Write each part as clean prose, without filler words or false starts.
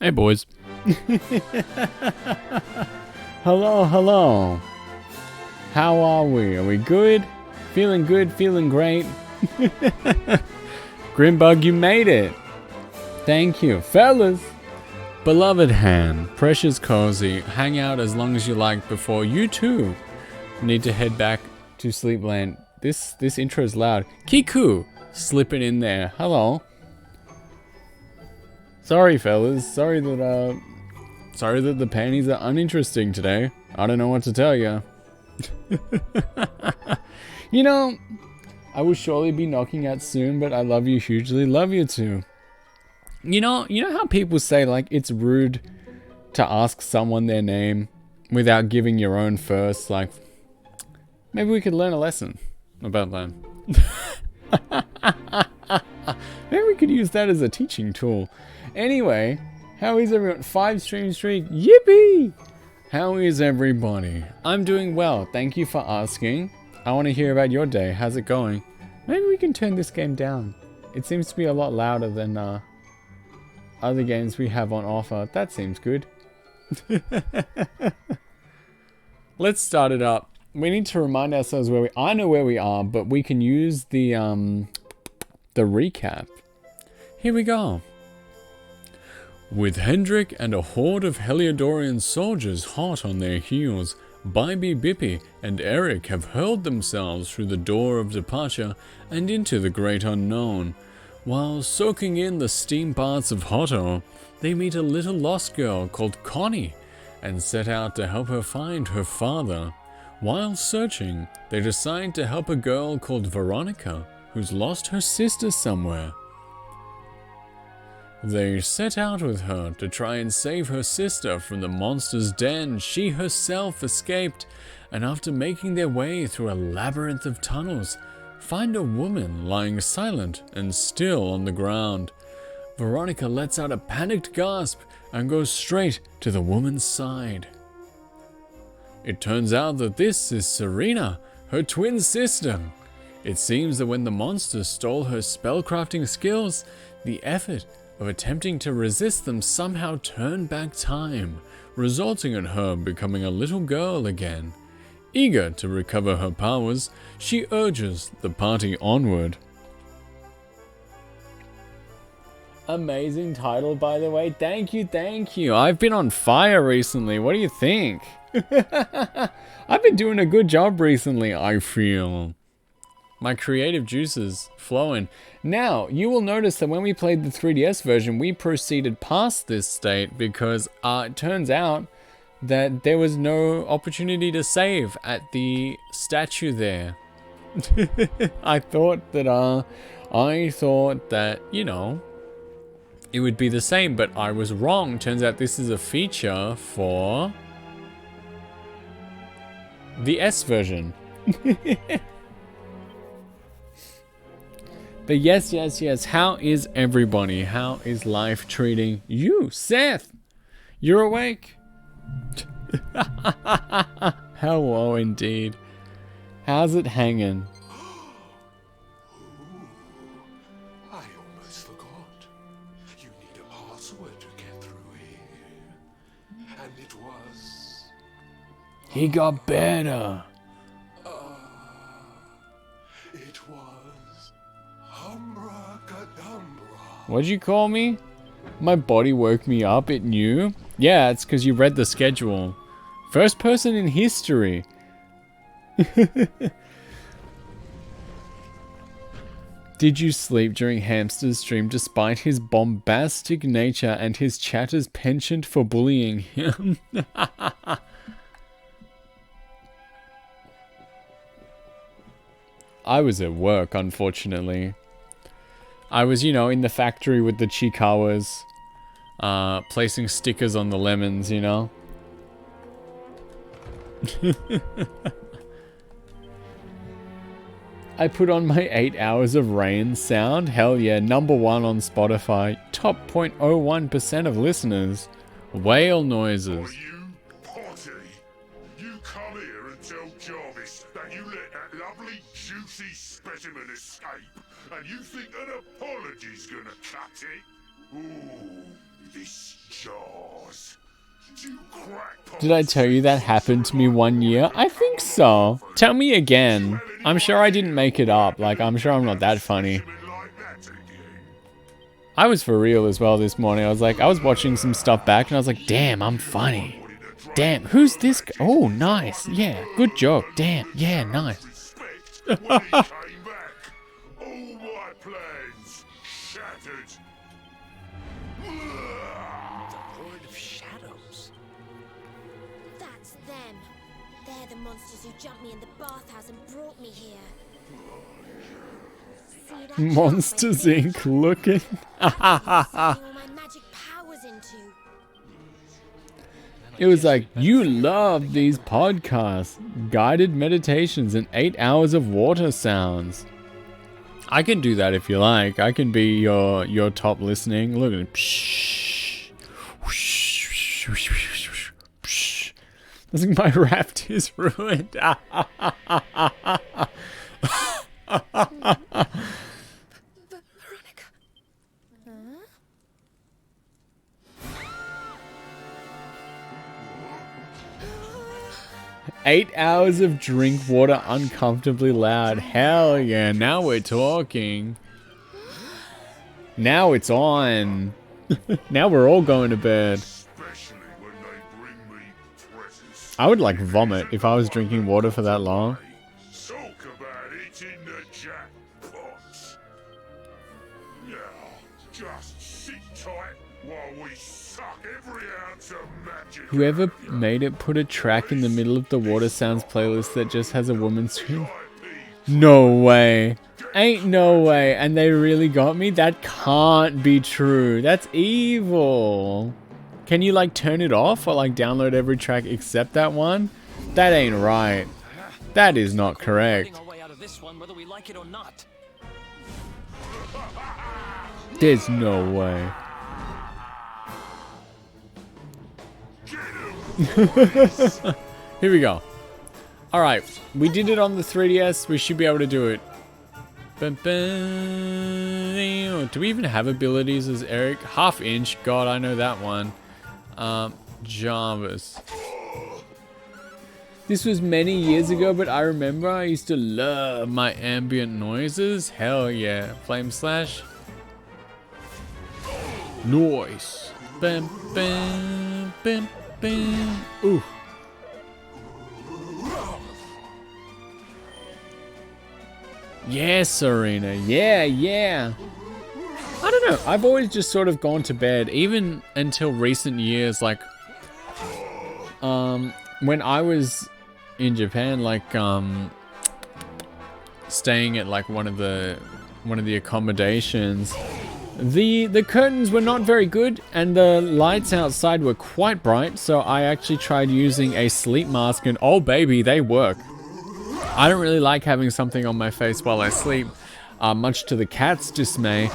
Hey, boys. Hello, hello. How are we? Are we good? Feeling good? Feeling great? Grimbug, you made it. Thank you. Fellas. Beloved Han, precious cozy, hang out as long as you like before you too need to head back to Sleepland. This intro is loud. Kiku, slipping in there. Hello. Sorry, fellas. Sorry that the panties are uninteresting today. I don't know what to tell you. You know, I will surely be knocking out soon, but I love you hugely. Love you too. You know how people say, like, it's rude to ask someone their name without giving your own first? Like, maybe we could learn a lesson about that. Maybe we could use that as a teaching tool. Anyway, how is everyone? 5 stream streak. Yippee! How is everybody? I'm doing well. Thank you for asking. I want to hear about your day. How's it going? Maybe we can turn this game down. It seems to be a lot louder than other games we have on offer. That seems good. Let's start it up. We need to remind ourselves where I know where we are, but we can use the recap. Here we go. With Hendrik and a horde of Heliodorian soldiers hot on their heels, Bibi Bippy and Eric have hurled themselves through the door of departure and into the great unknown. While soaking in the steam baths of Hotto, they meet a little lost girl called Connie and set out to help her find her father. While searching, they decide to help a girl called Veronica, who's lost her sister somewhere. They set out with her to try and save her sister from the monster's den she herself escaped, and after making their way through a labyrinth of tunnels, find a woman lying silent and still on the ground. Veronica lets out a panicked gasp and goes straight to the woman's side. It turns out that this is Serena, her twin sister. It seems that when the monster stole her spellcrafting skills, the effort of attempting to resist them somehow turned back time, resulting in her becoming a little girl again. Eager to recover her powers, she urges the party onward. Amazing title, by the way. Thank you. I've been on fire recently. What do you think? I've been doing a good job recently, I feel. My creative juices flowing. Now, you will notice that when we played the 3DS version, we proceeded past this state because it turns out that there was no opportunity to save at the statue there. I thought that, you know, it would be the same, but I was wrong. Turns out this is a feature for the S version. But yes. How is everybody? How is life treating you, Seth? You're awake? Hello, indeed. How's it hanging? I almost forgot. You need a password to get through here. And it was... He got better. It was... Humbracadabra. What'd you call me? My body woke me up, it knew. Yeah, it's because you read the schedule. First person in history. Did you sleep during Hamster's stream despite his bombastic nature and his chatter's penchant for bullying him? I was at work, unfortunately. I was, in the factory with the Chikawas, placing stickers on the lemons, I put on my 8 hours of rain sound. Hell yeah, #1 on Spotify. Top 0.01% of listeners. Whale noises. Are you potty? You come here and tell Jarvis that you let that lovely juicy specimen escape, and you think an apology's gonna cut it? Ooh, this jaws. You crackpots. Did I tell you that happened to me 1 year? I think so. Tell me again. I'm sure I didn't make it up. Like, I'm sure I'm not that funny. Like that again. I was for real as well this morning. I was watching some stuff back and I was like, damn, I'm funny. Damn, who's this guy? Oh, nice. Yeah, good joke. Damn, yeah, nice. Respect when he came back. All my plans shattered. Horde of shadows. That's them. They're the monsters who jumped me in the bathhouse and brought me here. See that Monsters jump right Inc. looking. there? That's what I was sending all my magic powers into. It was like, you love these podcasts, guided meditations, and 8 hours of water sounds. I can do that if you like. I can be your top listening. Look at it. I think my raft is ruined. Veronica. Huh? 8 hours of drink water uncomfortably loud. Hell yeah, now we're talking. Now it's on. Now we're all going to bed. Especially when they bring me presents. I would like vomit if I was drinking water for that long. Talk about eating the jackpots. Now, just sit tight while we suck every ounce of magic. Whoever made it put a track in the middle of the Water Sounds playlist that just has a woman scream. No way. Ain't no way. And they really got me? That can't be true. That's evil. Can you like turn it off or like download every track except that one? That ain't right. That is not correct. Our way out of this one, whether we like it or not. There's no way. Here we go. Alright, we did it on the 3DS. We should be able to do it. Do we even have abilities as Eric? Half inch. God, I know that one. Jarvis. This was many years ago, but I remember I used to love my ambient noises. Hell yeah. Flame slash. Noise. Bam, bam, bam, bam. Ooh. Yeah, Serena. Yeah, yeah. I don't know. I've always just sort of gone to bed, even until recent years. Like, when I was in Japan, like, staying at like one of the accommodations, the curtains were not very good, and the lights outside were quite bright. So I actually tried using a sleep mask, and oh baby, they work. I don't really like having something on my face while I sleep, much to the cat's dismay,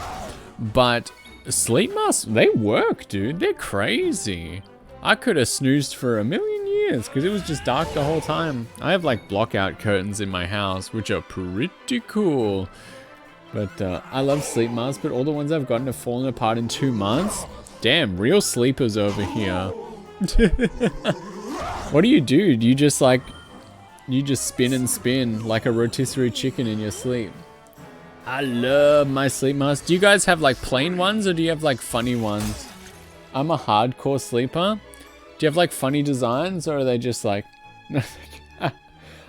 but sleep masks, they work, dude. They're crazy. I could have snoozed for a million years because it was just dark the whole time. I have like blockout curtains in my house, which are pretty cool. But I love sleep masks, but all the ones I've gotten have fallen apart in 2 months. Damn, real sleepers over here. What do? Do you just like... You just spin and spin like a rotisserie chicken in your sleep. I love my sleep mask. Do you guys have like plain ones or do you have like funny ones? I'm a hardcore sleeper. Do you have like funny designs or are they just like...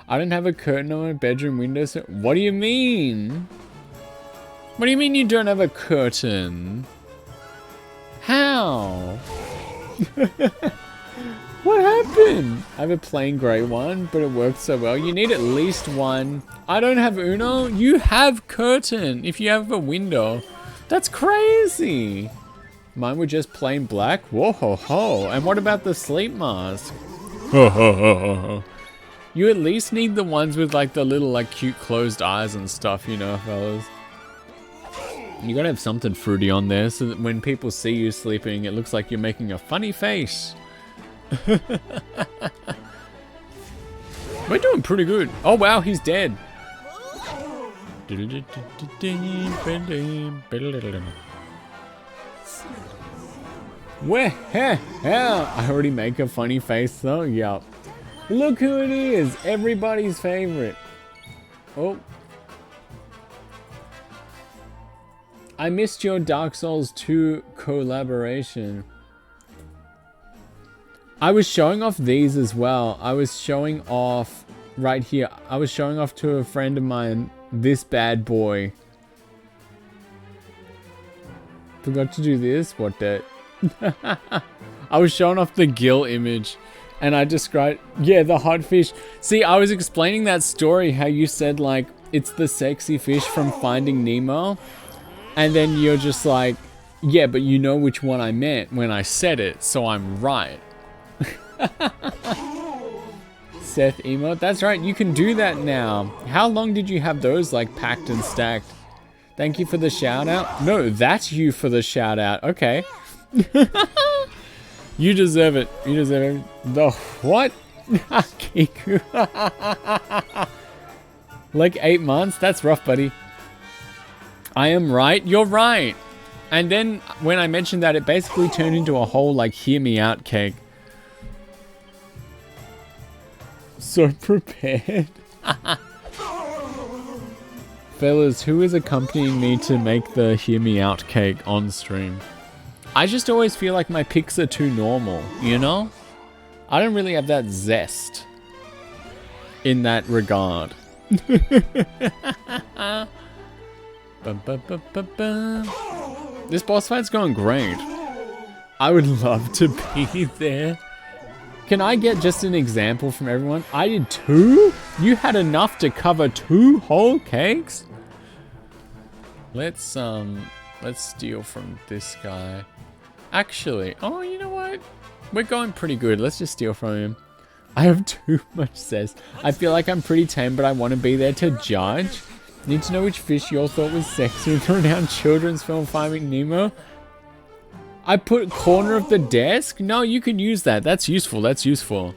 I don't have a curtain on my bedroom window. So what do you mean? What do you mean you don't have a curtain? How? What happened? I have a plain grey one, but it works so well. You need at least one. I don't have Uno. You have curtain if you have a window. That's crazy. Mine were just plain black. Whoa ho ho. And what about the sleep mask? You at least need the ones with like the little like cute closed eyes and stuff, you know, fellas. You gotta have something fruity on there so that when people see you sleeping, it looks like you're making a funny face. We're doing pretty good. Oh wow, he's dead. Where hell? I already make a funny face though. Yup. Look who it is. Everybody's favorite. Oh. I missed your Dark Souls 2 collaboration. I was showing off these as well. I was showing off right here. I was showing off to a friend of mine this bad boy. Forgot to do this. What that? I was showing off the Gurl image and I described, yeah, the hot fish. See, I was explaining that story, how you said like, it's the sexy fish from Finding Nemo. And then you're just like, yeah, but you know which one I meant when I said it, so I'm right. Seth emote, that's right, you can do that now. How long did you have those like packed and stacked? Thank you for the shout out. No, that's you for the shout out. Okay. You deserve it. You deserve it. The what? Kiku. Like 8 months? That's rough, buddy. I am right. You're right. And then when I mentioned that, it basically turned into a whole like hear me out cake. So prepared. Fellas, who is accompanying me to make the hear me out cake on stream? I just always feel like my picks are too normal, you know? I don't really have that zest in that regard. This boss fight's going great. I would love to be there. Can I get just an example from everyone? I did 2? You had enough to cover 2 whole cakes? Let's steal from this guy. Actually, oh, you know what? We're going pretty good. Let's just steal from him. I have too much zest. I feel like I'm pretty tame, but I want to be there to judge. Need to know which fish you all thought was sexy with renowned children's film Finding Nemo. I put corner of the desk? No, you can use that. That's useful. That's useful.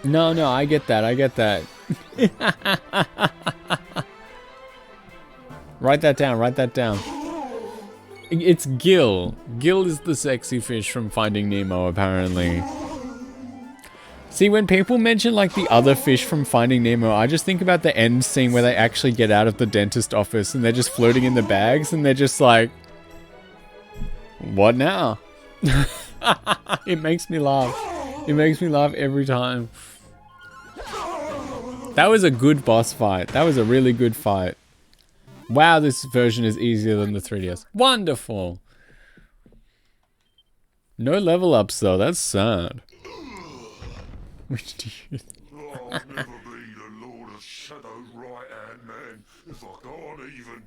No, I get that. I get that. Write that down. Write that down. It's Gurl. Gurl is the sexy fish from Finding Nemo, apparently. See, when people mention like the other fish from Finding Nemo, I just think about the end scene where they actually get out of the dentist office and they're just floating in the bags and they're just like, what now? It makes me laugh. It makes me laugh every time. That was a good boss fight. That was a really good fight. Wow, this version is easier than the 3DS. Wonderful. No level ups though, that's sad. Which do you I'll never be the Lord of Shadow's right-hand man if I can't even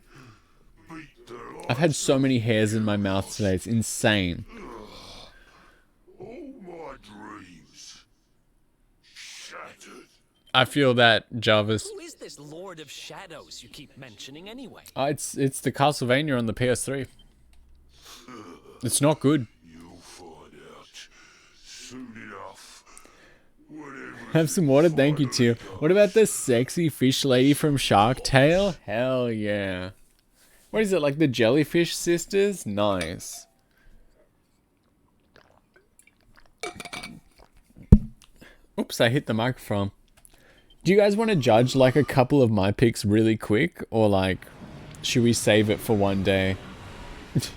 beat the life. I've had so many hairs in my mouth today, it's insane. All my dreams shattered. I feel that, Jarvis. Who is this Lord of Shadows you keep mentioning anyway? It's the Castlevania on the PS3. It's not good. You'll find out soon enough. Have some water, thank you too. What about the sexy fish lady from Shark Tale? Hell yeah. What is it, like the jellyfish sisters? Nice. Oops, I hit the microphone. Do you guys want to judge like a couple of my picks really quick? Or like, should we save it for one day?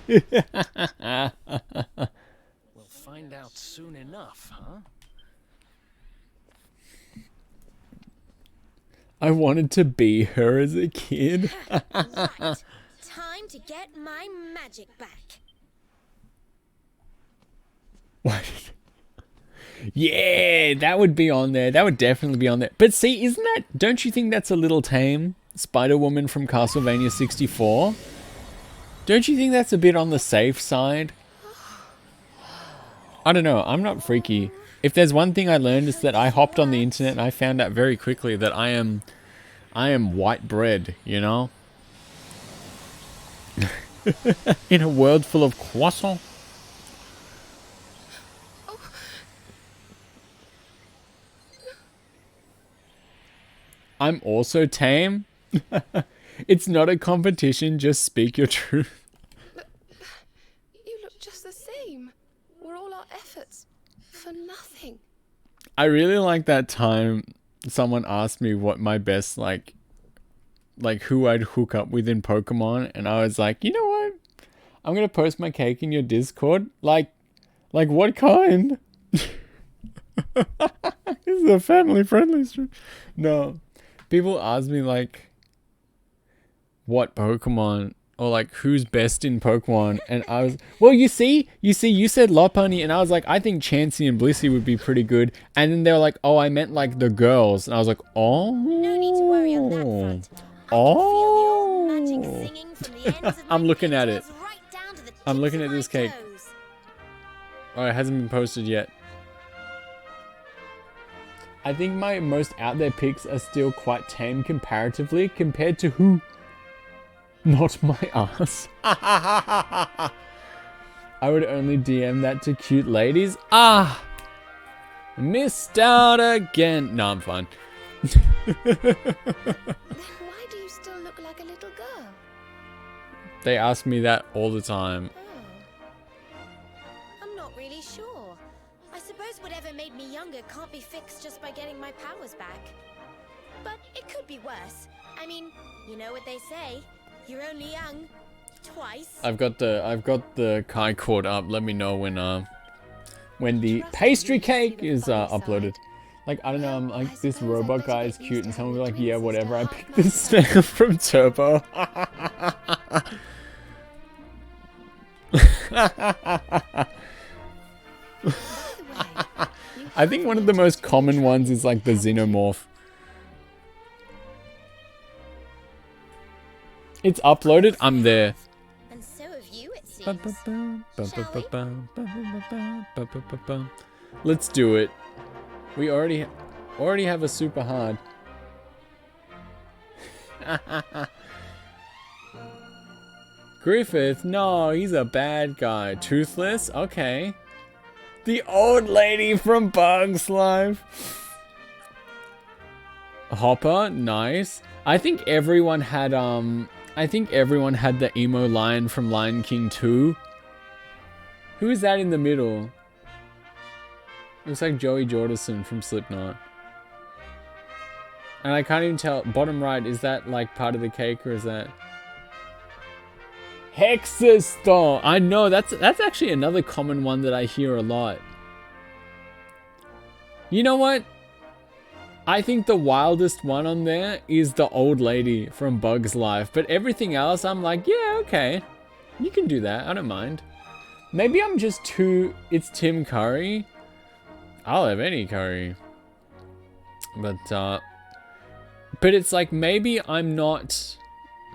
We'll find out soon enough, huh? I wanted to be her as a kid. Right. Time to get my magic back. What? Yeah, that would be on there. That would definitely be on there. But see, isn't that... Don't you think that's a little tame? Spider-Woman from Castlevania 64? Don't you think that's a bit on the safe side? I don't know. I'm not freaky. If there's one thing I learned is that I hopped on the internet and I found out very quickly that I am white bread, you know? In a world full of croissant. I'm also tame. It's not a competition, just speak your truth. You look just the same. efforts for nothing. I really like that time someone asked me what my best, like who I'd hook up with in Pokemon, and I was like, you know what? I'm gonna post my cake in your Discord. Like what kind? This is a family-friendly stream. No. People ask me, like, what Pokemon, or, like, who's best in Pokemon, and I was, well, you see, you said Lopunny, and I was like, I think Chansey and Blissey would be pretty good, and then they were like, oh, I meant, like, the girls, and I was like, oh. No need to worry on that front. Oh. I can feel the old magic singing from the ends of I'm my looking at it. pigtails right down to the I'm tips looking of at my this cake. toes. Oh, it hasn't been posted yet. I think my most out there picks are still quite tame comparatively compared to who? Not my ass. I would only DM that to cute ladies. Ah! Missed out again. No, I'm fine. Then why do you still look like a little girl? They ask me that all the time. Oh. I'm not really sure. I suppose whatever made me younger can't be fixed just by getting my powers back. But it could be worse. I mean, you know what they say. You're only young. Twice. I've got the Kai cord up. Let me know when the pastry cake is uploaded. Like, I don't know, I'm like, this robot guy is cute, and someone will be like, yeah, whatever, I picked this snail from Turbo. I think one of the most common ones is like the Xenomorph. It's uploaded, I'm there. And so have you, it seems. Let's do it. We already have a super hard. Griffith, no, he's a bad guy. Toothless, okay. The old lady from Bug's Life. Hopper, nice. I think everyone had the emo lion from Lion King 2. Who is that in the middle? Looks like Joey Jordison from Slipknot. And I can't even tell. Bottom right, is that like part of the cake, or is that Hexastorm? I know that's actually another common one that I hear a lot. You know what? I think the wildest one on there is the old lady from Bug's Life, but everything else I'm like, yeah, okay, you can do that. I don't mind. Maybe I'm just too. It's Tim Curry. I'll have any curry. But it's like, maybe I'm not,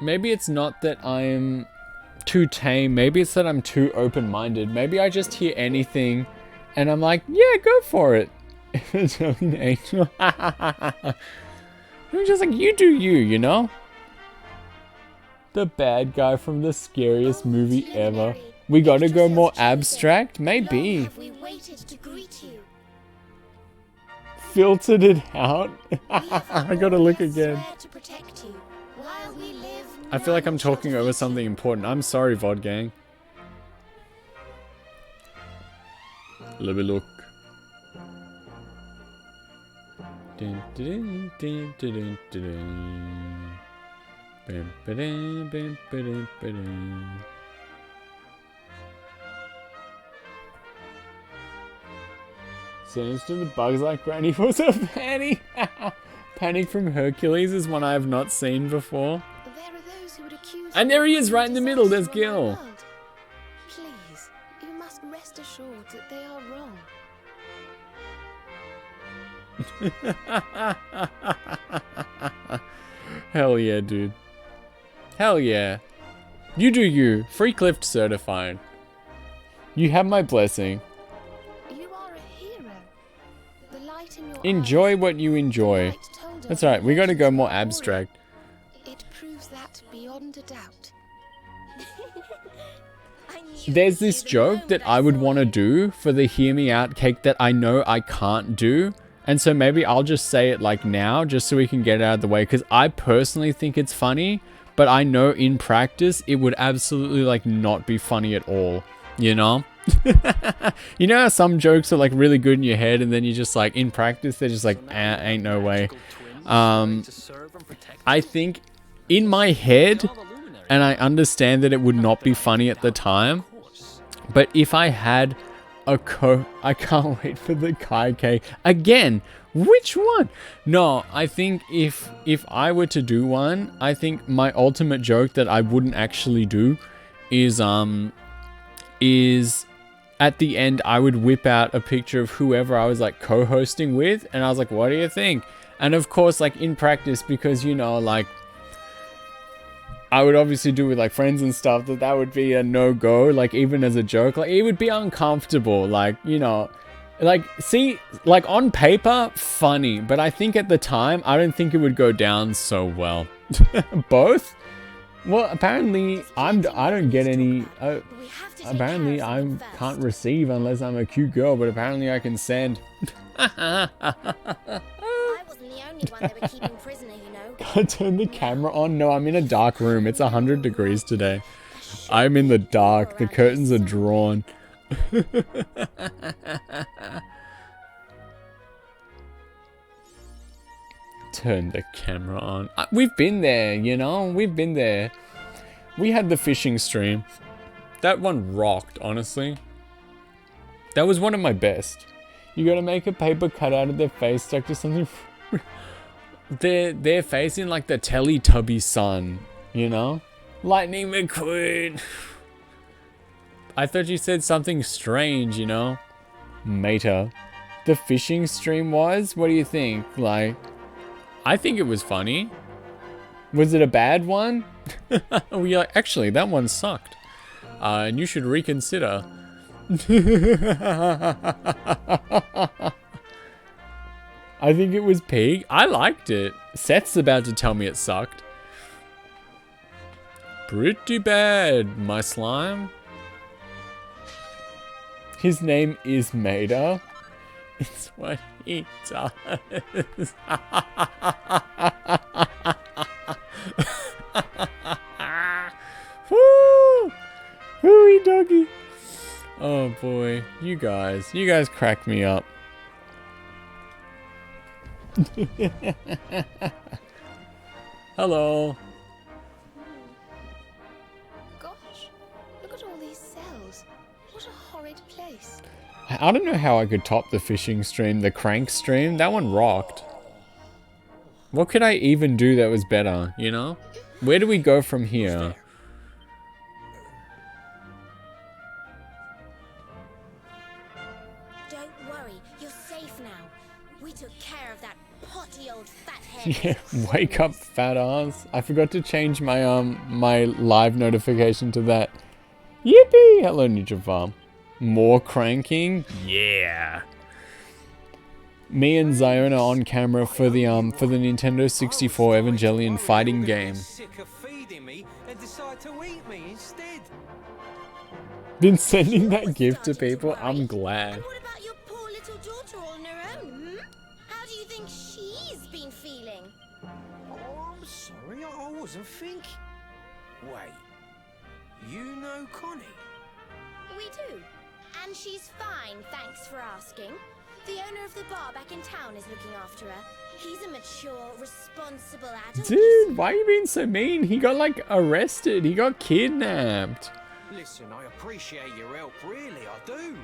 maybe it's not that I'm too tame, maybe it's that I'm too open-minded. Maybe I just hear anything and I'm like, yeah, go for it. It's an angel. I'm just like, you do you, you know? The bad guy from the scariest movie ever. We gotta go more abstract? Maybe. Have we waited to greet you? Filtered it out. I gotta look again. I feel like I'm talking over something important. I'm sorry, VOD gang. Let me look. Dun, dun, dun, dun, dun, dun. Bum, ba-dum, bum, ba-dum, ba-dum. Sinister the bugs like Granny was a Panic. Panic from Hercules is one I have not seen before. There are those who would accuse And there he is right in the middle, there's Gurl. Please, you must rest assured that they are wrong. Hell yeah, dude. Hell yeah. You do you. Free Clift certified. You have my blessing. You are a hero. The light in your Enjoy eyes, what you enjoy. the light told us That's right, we gotta go more glory. abstract. It proves that beyond a doubt. There's this joke that I would want to do for the Hear Me Out cake that I know I can't do. And so maybe I'll just say it like now, just so we can get it out of the way. Because I personally think it's funny, but I know in practice it would absolutely like not be funny at all. You know? You know how some jokes are like really good in your head and then you just like in practice they're just like ain't no way. I think in my head, and I understand that it would not be funny at the time, but if I had a I can't wait for the Kaike again. Which one? No, I think if I were to do one, I think my ultimate joke that I wouldn't actually do is at the end I would whip out a picture of whoever I was like co-hosting with, and I was like, what do you think? And of course, like in practice, because you know, like I would obviously do with like friends and stuff, that would be a no-go, like even as a joke, like it would be uncomfortable, like, you know, like, see, like on paper, funny, but I think at the time, I don't think it would go down so well. Both? Well, apparently, I don't get any, apparently I can't receive unless I'm a cute girl, but apparently I can send. I wasn't the only one they were keeping prisoner, you know. I turned the camera on. No, I'm in a dark room. It's 100 degrees today. I'm in the dark. The curtains are drawn. Turn the camera on. We've been there, you know. We've been there. We had the fishing stream. That one rocked, honestly. That was one of my best. You gotta make a paper cutout of their face stuck to something. Their face in like the Teletubby sun, you know? Lightning McQueen. I thought you said something strange, you know? Mater. The fishing stream was? What do you think? Like, I think it was funny. Was it a bad one? We like, actually, that one sucked. And you should reconsider. I think it was peak. I liked it. Seth's about to tell me it sucked. Pretty bad, my slime. His name is Mater. It's what he does. Woo! Hooey doggy. Oh boy, you guys crack me up. Hello. Gosh, look at all these cells. What a horrid place. I don't know how I could top the fishing stream, the crank stream. That one rocked. What could I even do that was better, you know? Where do we go from here? Don't worry, you're safe now. We took care of that potty old fathead. Yeah, wake up, fat ass. I forgot to change my my live notification to that. Yippee! Hello, Ninja Farm. More cranking? Yeah. Me and Zion are on camera for the Nintendo 64 Evangelion fighting game. Sick of feeding me and decide to eat me instead. Been sending that gift to people. I'm glad. And what about your poor little daughter all on her own, hmm? How do you think she's been feeling? Oh, I'm sorry, I wasn't thinking. Wait, you know Connie? We do. And she's fine, thanks for asking. The owner of the bar back in town is looking after her. He's a mature, responsible adult. Dude, why are you being so mean? He got like arrested. He got kidnapped. Listen, I appreciate your help, really, I do.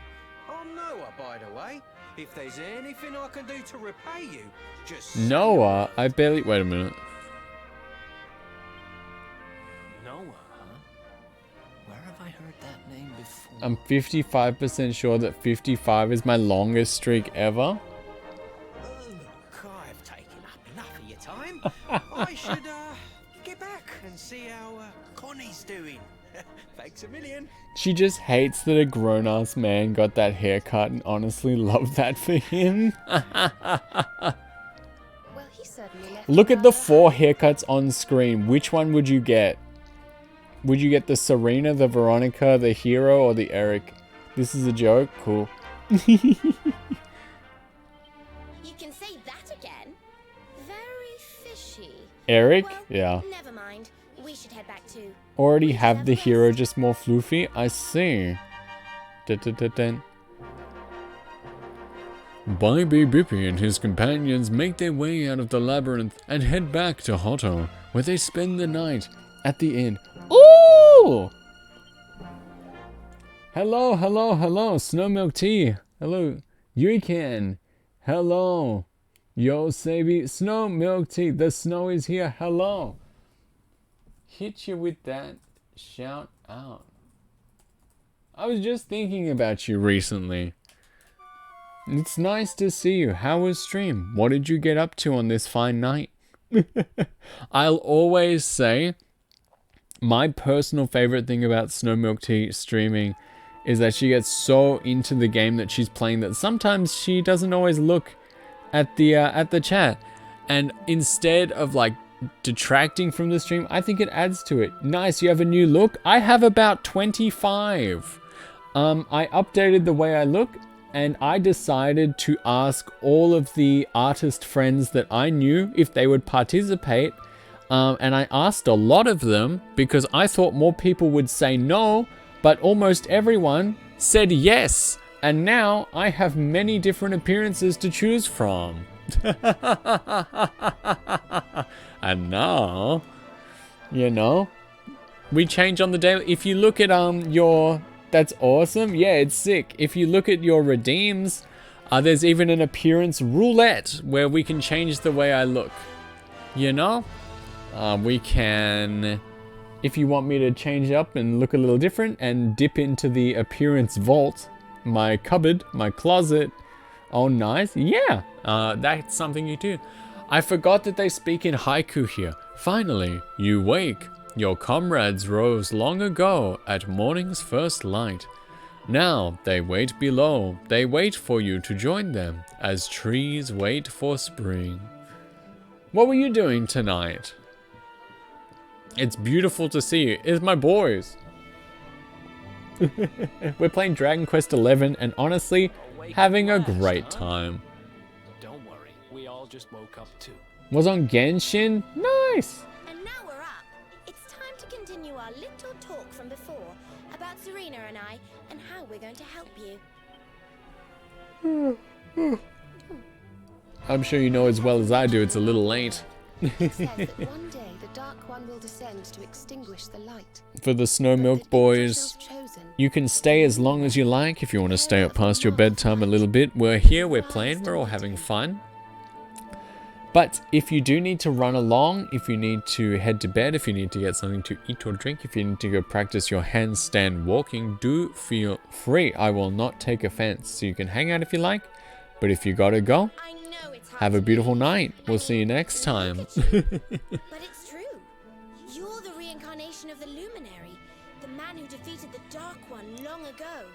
I'm Noah, by the way. If there's anything I can do to repay you, just... Noah? I barely... Wait a minute. Noah, huh? Where have I heard that name before? I'm 55% sure that 55 is my longest streak ever. Look, I've taken up enough of your time. I should get back and see how Connie's doing. Thanks a million. She just hates that a grown-ass man got that haircut and honestly love that for him. Well, he certainly left. Look at the 4 haircuts on screen. Which one would you get? Would you get the Serena, the Veronica, the Hero, or the Eric? This is a joke? Cool. You can say that again. Very fishy. Eric? Well, Yeah. never mind. We should head back too. Already have the Hero, just more floofy? I see. Dun-dun-dun-dun. Bibby Bippy and his companions make their way out of the labyrinth and head back to Hotto, where they spend the night at the inn. Ooh! Hello, hello, hello, Snow Milk Tea. Hello, Yuikan. Hello. Yo, Sabi, Snow Milk Tea. The snow is here. Hello. Hit you with that shout out. I was just thinking about you recently. It's nice to see you. How was stream? What did you get up to on this fine night? I'll always say my personal favorite thing about Snow Milk Tea streaming is that she gets so into the game that she's playing that sometimes she doesn't always look at the chat. And instead of like detracting from the stream, I think it adds to it. Nice, you have a new look? I have about 25. I updated the way I look, and I decided to ask all of the artist friends that I knew if they would participate. And I asked a lot of them because I thought more people would say no, but almost everyone said yes. And now I have many different appearances to choose from. And now, you know, we change on the daily. If you look at your... That's awesome. Yeah, it's sick. If you look at your redeems, there's even an appearance roulette where we can change the way I look. You know? We can... If you want me to change up and look a little different and dip into the appearance vault, my cupboard, my closet. Oh, nice. Yeah, that's something you do. I forgot that they speak in haiku here. Finally, you wake. Your comrades rose long ago at morning's first light. Now they wait below. They wait for you to join them as trees wait for spring. What were you doing tonight? It's beautiful to see you. It's my boys. We're playing Dragon Quest XI and honestly, having a great time. Don't worry, we all just woke up too. Was on Genshin? Nice! And now we're up. It's time to continue our little talk from before about Serena and I and how we're going to help you. I'm sure you know as well as I do it's a little late. It says that one day the Dark One will descend to extinguish the light. For the Snow Milk boys, you can stay as long as you like if you want to stay up past your bedtime a little bit. We're here, we're playing, we're all having fun. But if you do need to run along, if you need to head to bed, if you need to get something to eat or drink, if you need to go practice your handstand walking, do feel free. I will not take offense. So you can hang out if you like, but if you gotta go, have a beautiful night. We'll see you next time. But it's true. You're the reincarnation of the Luminary, the man who defeated the Dark One long ago.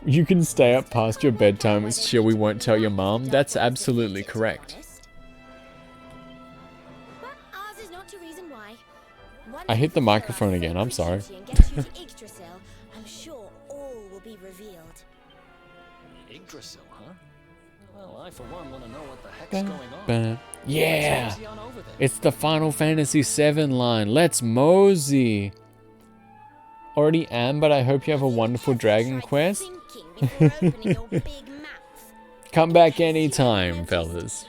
You can stay up past your bedtime. It's sure we won't tell your mom. That's absolutely correct. But ours is not to reason why. I hit the microphone again. I'm sorry. I'm sure all will be revealed. Yggdrasil, huh? Well, I for one want to know what the heck's going on. Yeah! What's on over there? It's the Final Fantasy VII line. Let's mosey! Already am, but I hope you have a wonderful Dragon Quest. Come back anytime, fellas.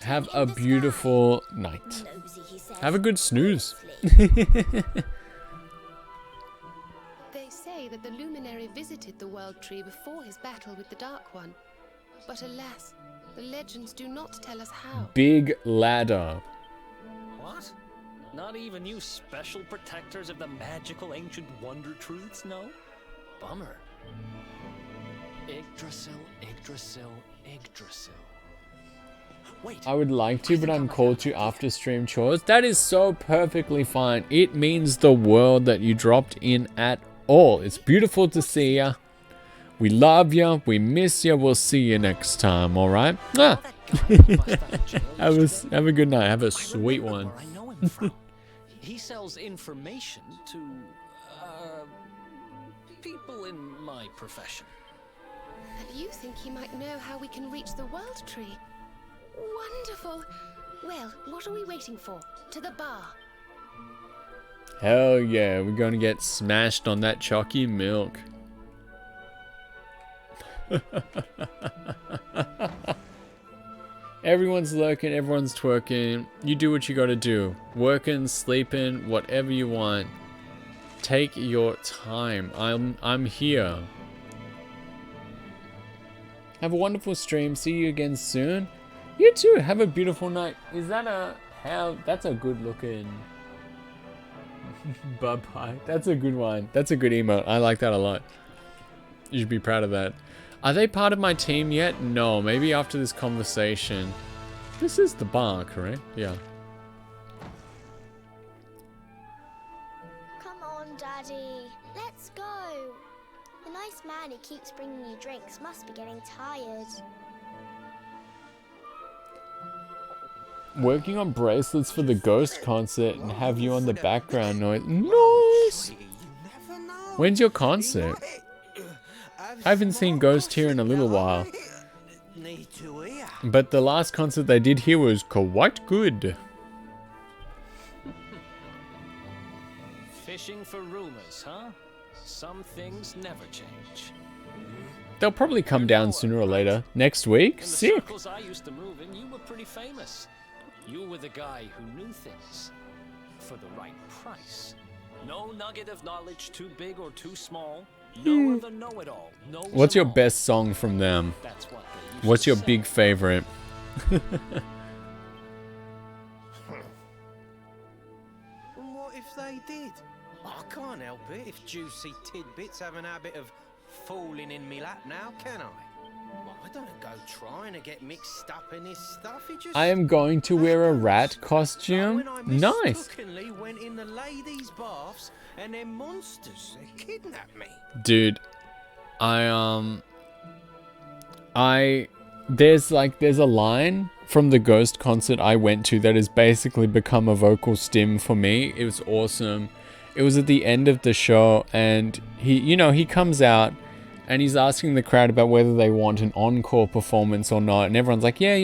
Have a beautiful night. Have a good snooze. They say that the Luminary visited the World Tree before his battle with the Dark One. But alas, the legends do not tell us how. Big ladder. What? Not even you special protectors of the magical ancient wonder truths, no? Bummer. Yggdrasil, Yggdrasil, Yggdrasil. Wait. I would like to, but I'm called to after stream chores. That is so perfectly fine. It means the world that you dropped in at all. It's beautiful to see ya. We love ya. We miss ya. We'll see you next time, alright? Ah. Have a good night. Have a sweet one. I know him from. He sells information to, people in my profession. And you think he might know how we can reach the World Tree? Wonderful. Well, what are we waiting for? To the bar. Hell yeah, we're gonna get smashed on that chalky milk. Everyone's lurking, everyone's twerking. You do what you gotta do. Working, sleeping, whatever you want. Take your time. I'm here. Have a wonderful stream. See you again soon. You too. Have a beautiful night. Is that a how? That's a good looking. Bye bye. That's a good one. That's a good emote. I like that a lot. You should be proud of that. Are they part of my team yet? No. Maybe after this conversation. This is the bar, correct? Yeah. Come on, Daddy. Let's go. The nice man who keeps bringing you drinks must be getting tired. Working on bracelets for the Ghost concert and have you on the background noise. Nice! When's your concert? I haven't seen Ghost here in a little while. But the last concert they did here was quite good. Fishing for rumors, huh? Some things never change. They'll probably come down sooner or later. Next week? In the Sick! circles I used to move in, you were pretty famous. You were the guy who knew things for the right price. No nugget of knowledge too big or too small. No other know-it-all. What's your best song from them? That's what they used What's to your say. big favorite? And what if they did? I can't help it if juicy tidbits have an habit of falling in me lap now, can I? Well, I don't go trying to get mixed up in this stuff. It just I am going to wear a rat like costume. when I Nice! mistakenly went in the ladies' baths and them monsters they kidnapped me. Dude, there's a line from the Ghost concert I went to that has basically become a vocal stim for me. It was awesome. It was at the end of the show and he comes out and he's asking the crowd about whether they want an encore performance or not. And everyone's like, yeah,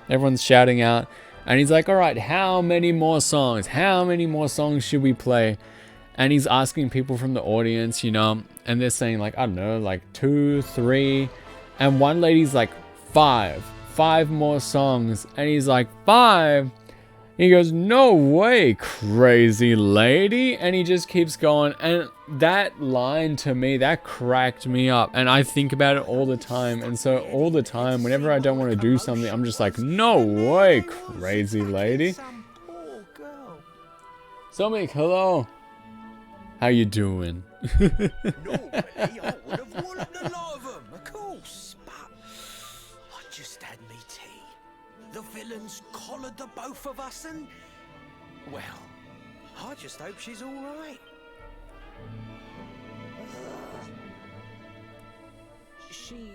everyone's shouting out. And he's like, all right, how many more songs? How many more songs should we play? And he's asking people from the audience, and they're saying like, I don't know, like 2, 3. And one lady's like, 5 more songs. And he's like, 5? He goes, no way, crazy lady. And he just keeps going. And that line to me, that cracked me up. And I think about it all the time. And so all the time, whenever I don't want to do something, I'm just like, no way, crazy lady. Some poor girl. Somik, hello. How you doing? Normally, I would have walloped a lot of them, of course, but I just had me tea. The villains collared the both of us and, well, I just hope she's all right. She...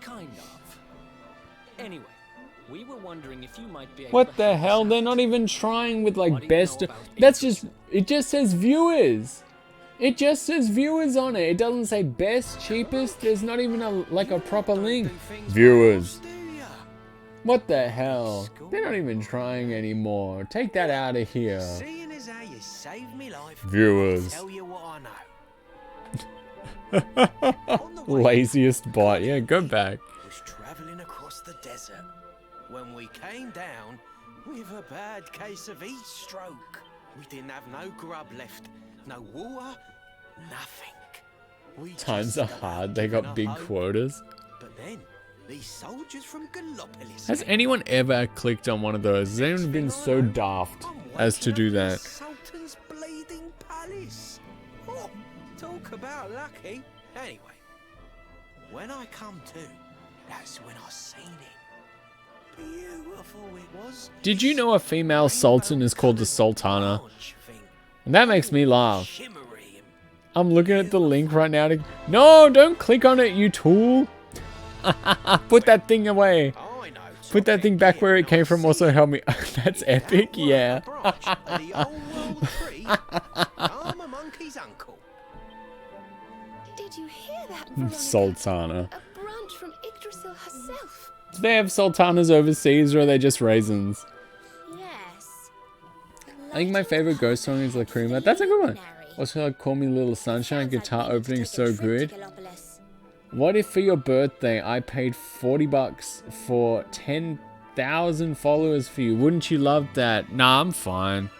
kind of. Anyway, we were wondering if you might be able What to the help us hell? out. They're not even trying with What like do you best. know about That's Enix? just. It just says viewers. It just says viewers on it. It doesn't say best, cheapest. There's not even a proper link. Viewers. What the hell? They're not even trying anymore. Take that out of here. Seeing as how you saved me life, Viewers. I'll tell you what I know. On the way Laziest bot. Yeah, go back. was travelling across the desert when we came down with a bad case of heat stroke. We didn't have no grub left, no water, nothing. We Times just are hard. They given got up big hope. quotas. But then these soldiers from Gallopolis Has came. anyone ever clicked on one of those? Has anyone been so daft as to do that? Sultan's bleeding palace. Oh, talk about lucky. Anyway, when I come to, that's when I seen it. Beautiful it was. Did you know a female sultan is called the sultana? Branch thing. And that makes me laugh. Shimmery and I'm looking at the link right now to... No, don't click on it, you tool. Put that thing away. I know. Put that thing back where it came from. Also help me. That's epic, yeah. I'm a monkey's uncle. Did you hear that, Veronica? Sultana. A branch from Yggdrasil herself. Do they have sultanas overseas or are they just raisins? Yes. I think my favorite ghost song is Lacrima. That's a good one. Also, like, Call Me Little Sunshine, guitar opening so good. What if for your birthday I paid 40 bucks for 10,000 followers for you? Wouldn't you love that? Nah, I'm fine.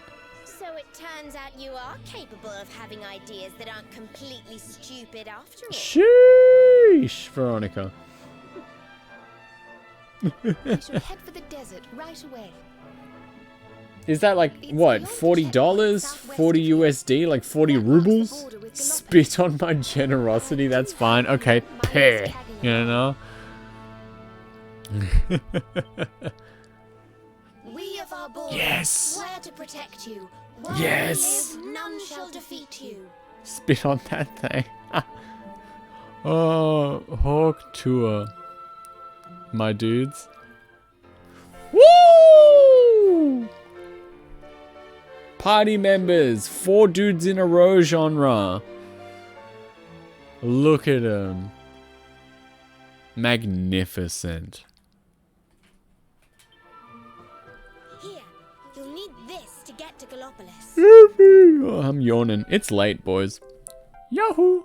So it turns out you are capable of having ideas that aren't completely stupid after all. Sheesh, Veronica. We should head for the desert right away. Is that like, what, $40? 40 USD? Like 40 rubles? Spit on my generosity, that's fine. Okay, pay, you know? We of our border Yes. swear to protect you. While Yes. we live, none shall defeat you. Spit on that thing. Oh, Hawk Tour. My dudes. Woo! Party members. 4 dudes in a row genre. Look at them. Magnificent. Here, you'll need this to get to Gallopolis. Oh, I'm yawning. It's late, boys. Yahoo!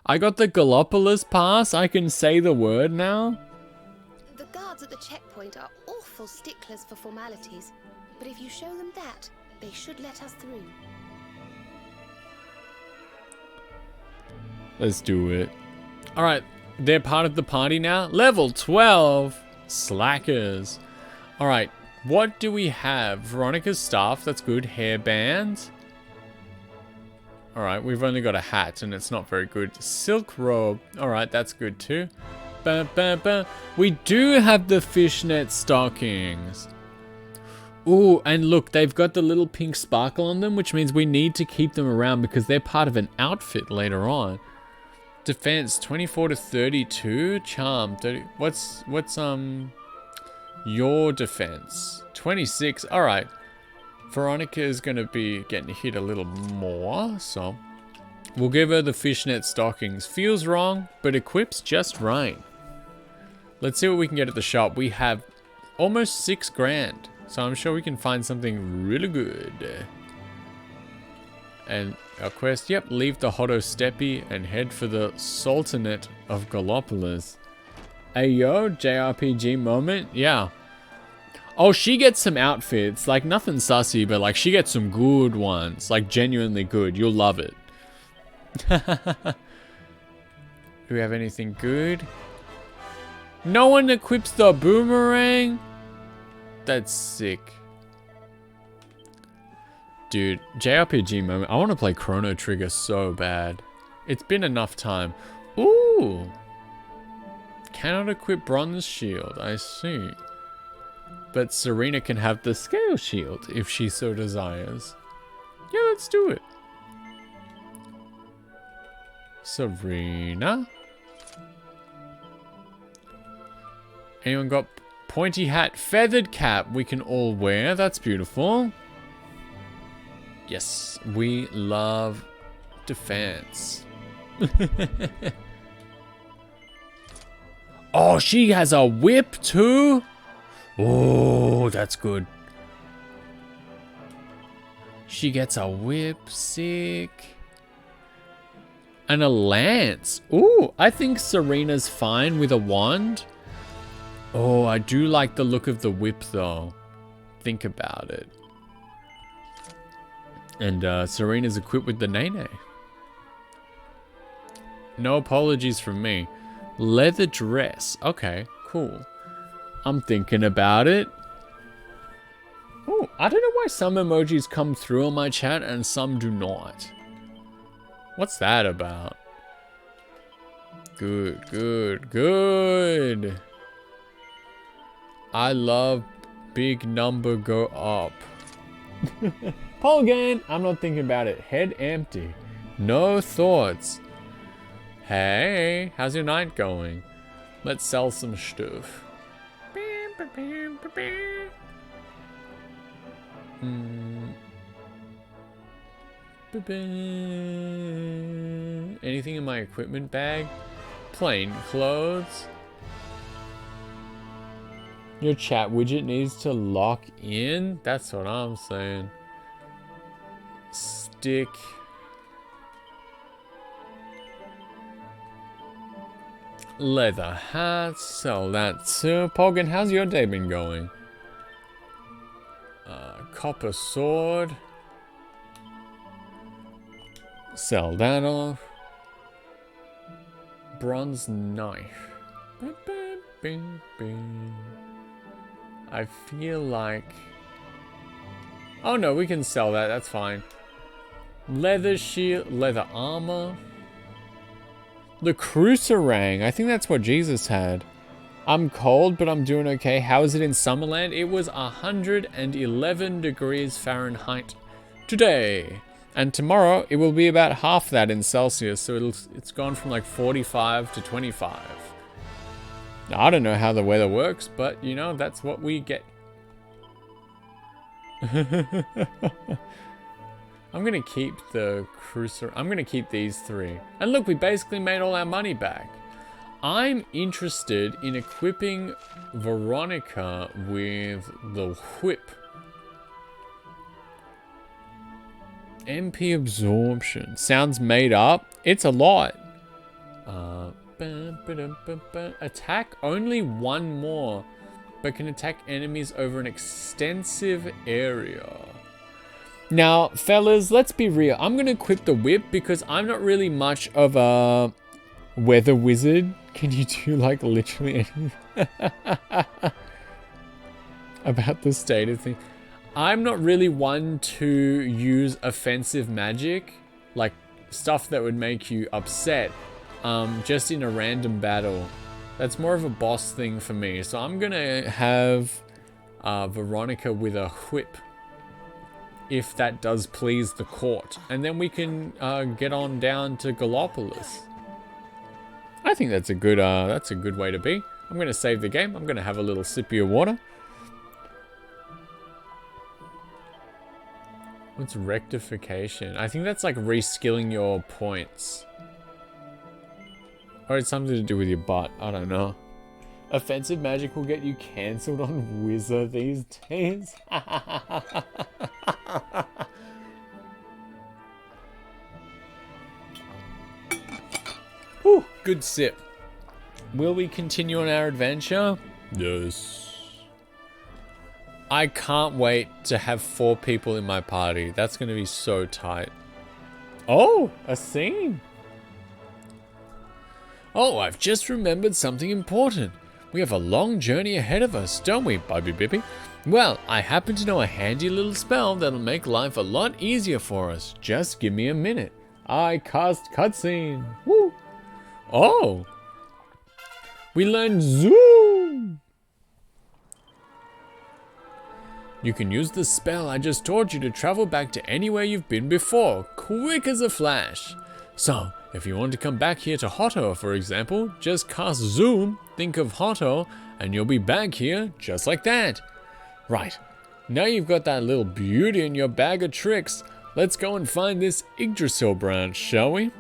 I got the Gallopolis pass. I can say the word now. The guards at the checkpoint are awful sticklers for formalities, but if you show them that, they should let us through. Let's do it. Alright, they're part of the party now. Level 12. Slackers. Alright, what do we have? Veronica's staff, that's good. Hairband. Alright, we've only got a hat and it's not very good. Silk robe. Alright, that's good too. Ba, ba, ba. We do have the fishnet stockings. Ooh, and look, they've got the little pink sparkle on them, which means we need to keep them around because they're part of an outfit later on. Defense 24 to 32, charm 30. What's your defense? 26. All right. Veronica is going to be getting hit a little more, so we'll give her the fishnet stockings. Feels wrong, but equips just right. Let's see what we can get at the shop. We have almost 6 grand, so I'm sure we can find something really good. And our quest, yep, leave the Hotto Steppe and head for the Sultanate of Gallopolis. Ayo, JRPG moment, yeah. Oh, she gets some outfits, like nothing sussy, but like she gets some good ones, like genuinely good. You'll love it. Do we have anything good? No one equips the boomerang? That's sick. Dude, JRPG moment. I want to play Chrono Trigger so bad. It's been enough time. Ooh. Cannot equip bronze shield. I see. But Serena can have the scale shield if she so desires. Yeah, let's do it. Serena. Anyone got pointy hat, feathered cap we can all wear? That's beautiful. Yes, we love defense. Oh, she has a whip too? Oh, that's good. She gets a whip, sick. And a lance. Ooh, I think Serena's fine with a wand. Oh, I do like the look of the whip though. Think about it. And Serena's equipped with the Nene. No apologies from me. Leather dress. Okay, cool. I'm thinking about it. Oh, I don't know why some emojis come through on my chat and some do not. What's that about? Good, good, good. I love big number go up. Poll again. I'm not thinking about it. Head empty. No thoughts. Hey, how's your night going? Let's sell some stuff. Anything in my equipment bag? Plain clothes. Your chat widget needs to lock in? That's what I'm saying. Stick. Leather hats, sell that too. Poggin, how's your day been going? Copper sword. Sell that off. Bronze knife. I feel like... Oh no, we can sell that, that's fine. Leather shield, leather armor. The cruiserang, I think that's what Jesus had. I'm cold, but I'm doing okay. How is it in Summerland? It was 111 degrees Fahrenheit today. And tomorrow, it will be about half that in Celsius. So it's gone from like 45 to 25. Now, I don't know how the weather works, but you know, that's what we get. I'm going to keep the cruiser. I'm going to keep these 3. And look, we basically made all our money back. I'm interested in equipping Veronica with the whip. MP absorption. Sounds made up. It's a lot. Attack only 1 more, but can attack enemies over an extensive area. Now, fellas, let's be real. I'm going to equip the whip because I'm not really much of a weather wizard. Can you do, like, literally anything about the state of things? I'm not really one to use offensive magic, like stuff that would make you upset, just in a random battle. That's more of a boss thing for me. So I'm going to have Veronica with a whip, if that does please the court. And then we can get on down to Gallopolis. I think that's a good way to be. I'm going to save the game. I'm going to have a little sippy of water. What's rectification? I think that's like reskilling your points. Or it's something to do with your butt. I don't know. Offensive magic will get you cancelled on Wizard these days. Whew, good sip. Will we continue on our adventure? Yes. I can't wait to have 4 people in my party. That's going to be so tight. Oh, a scene. Oh, I've just remembered something important. We have a long journey ahead of us, don't we, Bobby Bippy? Well, I happen to know a handy little spell that'll make life a lot easier for us. Just give me a minute. I cast cutscene. Woo! Oh! We learned Zoom! You can use the spell I just taught you to travel back to anywhere you've been before, quick as a flash. So, if you want to come back here to Hotto, for example, just cast Zoom, think of Hotto, and you'll be back here just like that. Right, now you've got that little beauty in your bag of tricks, let's go and find this Yggdrasil branch, shall we?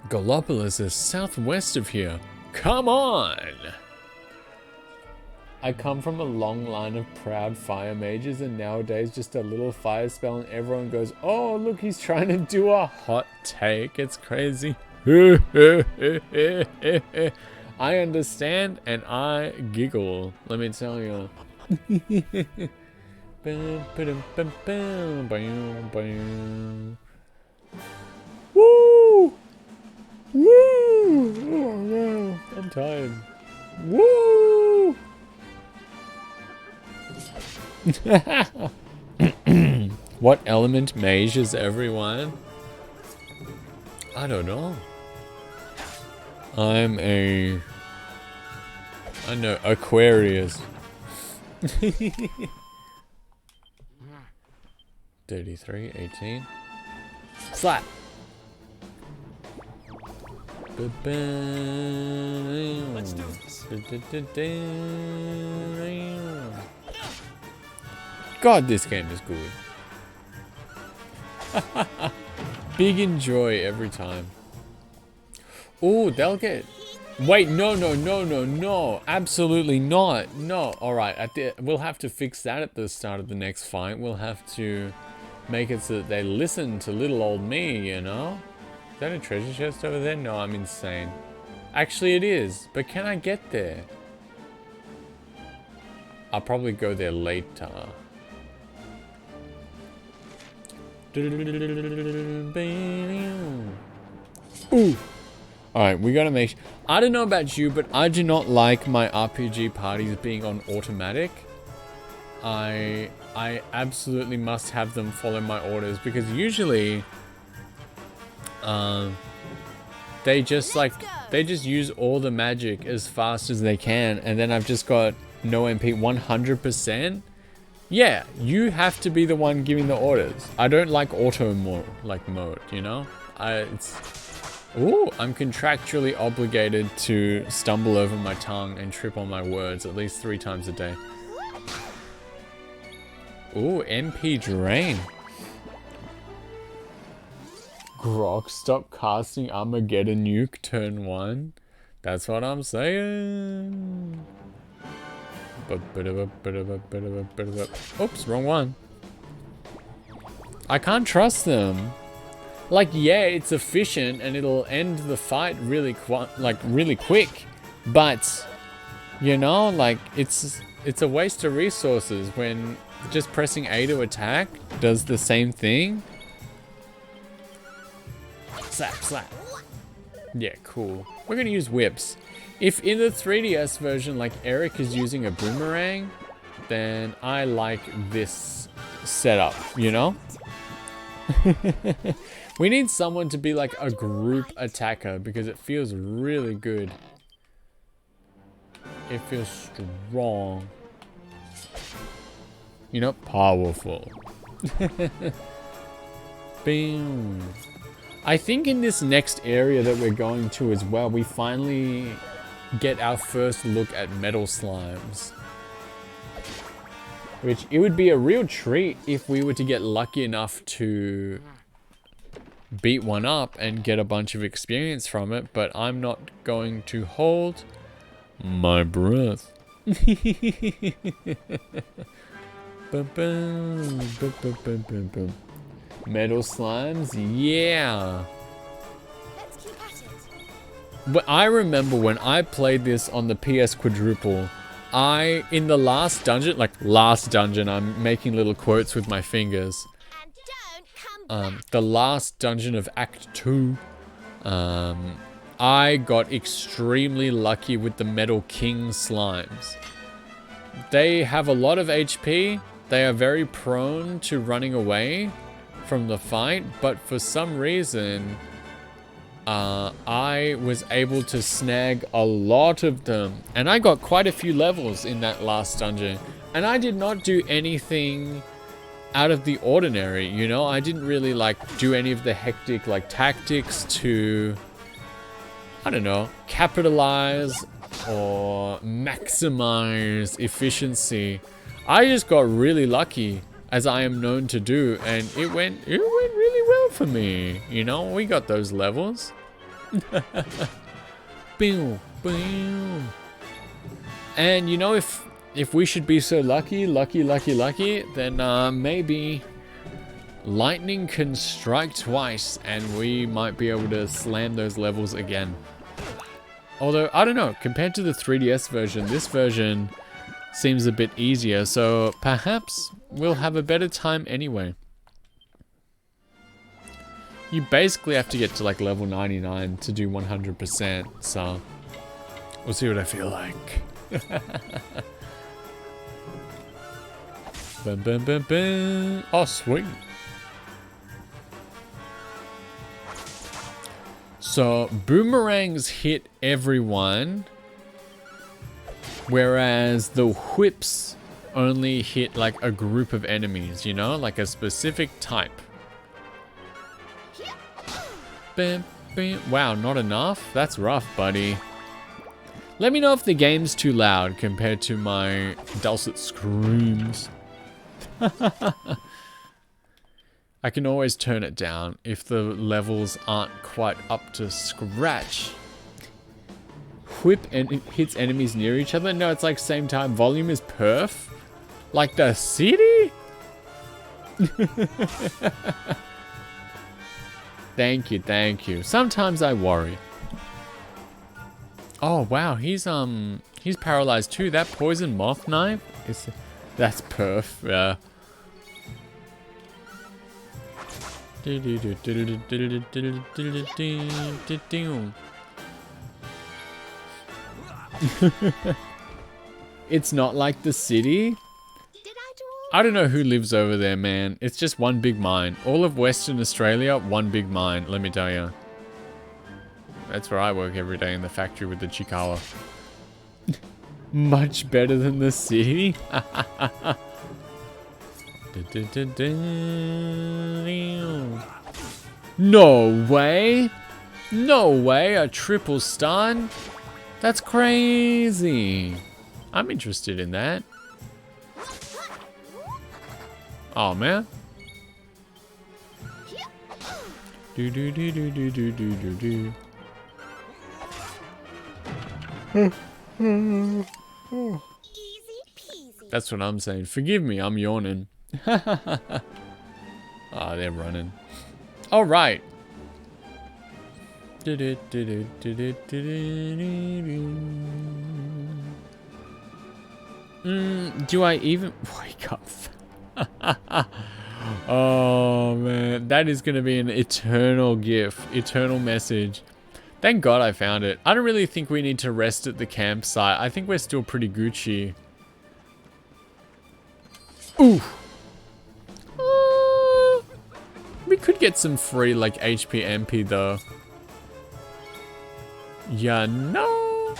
Gallopolis is southwest of here. Come on! I come from a long line of proud fire mages, and nowadays just a little fire spell and everyone goes, oh, look, he's trying to do a hot take. It's crazy. I understand and I giggle, let me tell you. Woo! Woo! Oh no, I'm tired. Woo! What element mage is everyone? I don't know. I know, Aquarius. 33, 18. Slap! Let's do this. God, this game is good. Big enjoy every time. Oh, they'll get... Wait, no. Absolutely not. No, alright. We'll have to fix that at the start of the next fight. We'll have to make it so that they listen to little old me, you know? Is that a treasure chest over there? No, I'm insane. Actually, it is. But can I get there? I'll probably go there later. Ooh. Alright, we gotta make... I don't know about you, but I do not like my RPG parties being on automatic. I absolutely must have them follow my orders, because usually... they just use all the magic as fast as they can, and then I've just got no MP 100%. Yeah, you have to be the one giving the orders. I don't like auto mode, you know? Ooh, I'm contractually obligated to stumble over my tongue and trip on my words at least 3 times a day. Ooh, MP drain. Grok, stop casting Armageddon nuke turn 1. That's what I'm saying. Oops, wrong one. I can't trust them. Like, yeah, it's efficient and it'll end the fight really quick, but you know, like it's a waste of resources when just pressing A to attack does the same thing. Slap, slap. Yeah, cool. We're gonna use whips. If in the 3DS version, like, Eric is using a boomerang, then I like this setup, you know? We need someone to be like a group attacker because it feels really good. It feels strong. You know, powerful. Bing. I think in this next area that we're going to as well, we finally get our first look at metal slimes. Which, it would be a real treat if we were to get lucky enough to beat one up and get a bunch of experience from it, but I'm not going to hold my breath. Metal slimes, yeah. Let's keep at it. But I remember when I played this on the PS Quadruple, in the last dungeon, I'm making little quotes with my fingers. And don't come back. The last dungeon of Act 2, I got extremely lucky with the Metal King slimes. They have a lot of HP, they are very prone to running away from the fight, but for some reason, I was able to snag a lot of them, and I got quite a few levels in that last dungeon, and I did not do anything out of the ordinary, you know? I didn't really like do any of the hectic like tactics to, I don't know, capitalize or maximize efficiency. I just got really lucky, as I am known to do, and it went really well for me. You know, we got those levels. Boom, boom. And you know, if we should be so lucky, then maybe lightning can strike twice and we might be able to slam those levels again. Although, I don't know, compared to the 3DS version, this version seems a bit easier, so perhaps we'll have a better time anyway. You basically have to get to like level 99 to do 100%, so we'll see what I feel like. Bum, bum, bum, bum. Oh, sweet. So, boomerangs hit everyone, whereas the whips only hit like a group of enemies, you know, like a specific type. Bam, bam. Wow, not enough? That's rough, buddy. Let me know if the game's too loud compared to my dulcet screams. I can always turn it down if the levels aren't quite up to scratch. Whip and it hits enemies near each other? No, it's like same time. Volume is perf? Like the city? Thank you, thank you. Sometimes I worry. Oh wow, he's paralyzed too. That poison moth knife that's perf. Yeah. It's not like the city. Did I do all I don't know who lives over there, man. It's just one big mine. All of Western Australia, one big mine, let me tell you. That's where I work every day, in the factory with the Chikawa. Much better than the city? No way! No way, a triple stun? That's crazy. I'm interested in that. Oh man. Do do do do do do do do do. easy peasy? That's what I'm saying. Forgive me, I'm yawning. Ah, they're running. All right. Do I even wake up? Oh man, that is gonna be an eternal gif, eternal message. Thank God I found it. I don't really think we need to rest at the campsite. I think we're still pretty Gucci. Ooh. We could get some free like HP MP though. Yeah, no.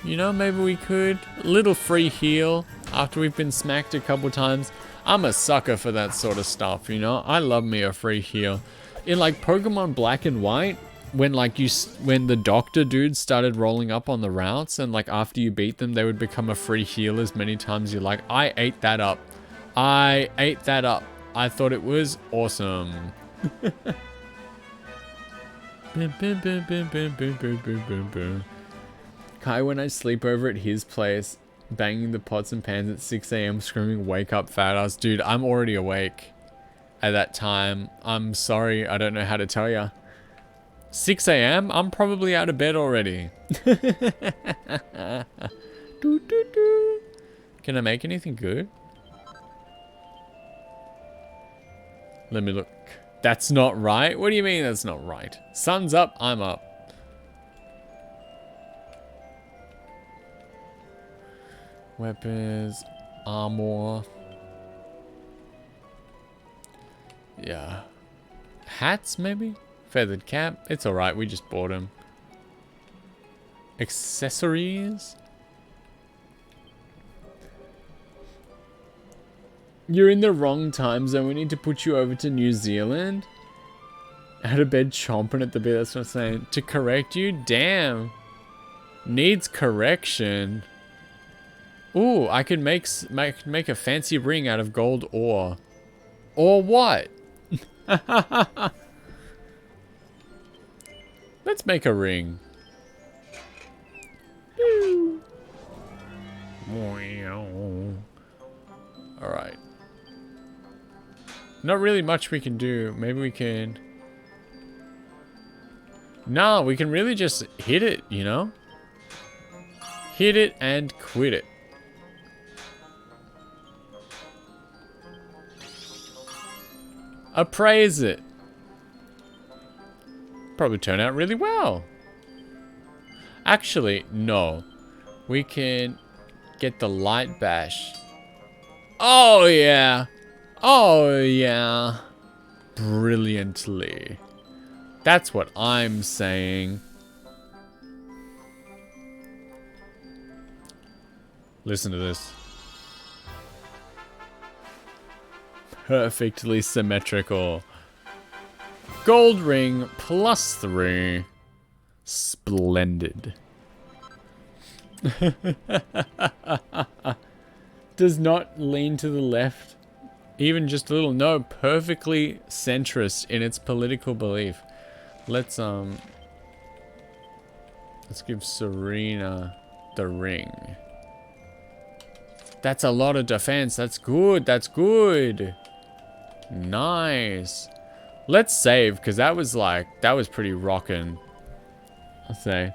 You know, maybe we could. A little free heal after we've been smacked a couple times. I'm a sucker for that sort of stuff, you know. I love me a free heal. In like Pokemon Black and White, when like when the doctor dudes started rolling up on the routes and like after you beat them, they would become a free heal as many times you like. I ate that up. I ate that up. I thought it was awesome. Kai, when I sleep over at his place, banging the pots and pans at 6 AM, screaming, "Wake up, fat ass." Dude, I'm already awake at that time. I'm sorry, I don't know how to tell ya. 6 AM? I'm probably out of bed already. Can I make anything good? Let me look. That's not right? What do you mean that's not right? Sun's up, I'm up. Weapons, armor. Yeah. Hats, maybe? Feathered cap. It's alright, we just bought them. Accessories. You're in the wrong time zone. We need to put you over to New Zealand. Out of bed chomping at the bit. That's what I'm saying. To correct you? Damn. Needs correction. Ooh, I could make a fancy ring out of gold ore. Or what? Let's make a ring. Alright. Not really much we can do. Maybe we can... No, we can really just hit it, you know? Hit it and quit it. Appraise it. Probably turn out really well. Actually, no. We can get the light bash. Oh yeah. Oh yeah. Brilliantly. That's what I'm saying. Listen to this. Perfectly symmetrical. Gold ring +3. Splendid. Does not lean to the left. Even just a little. No, perfectly centrist in its political belief. Let's give Serena the ring. That's a lot of defense. That's good. That's good. Nice. Let's save, because that was pretty rockin', I'll say.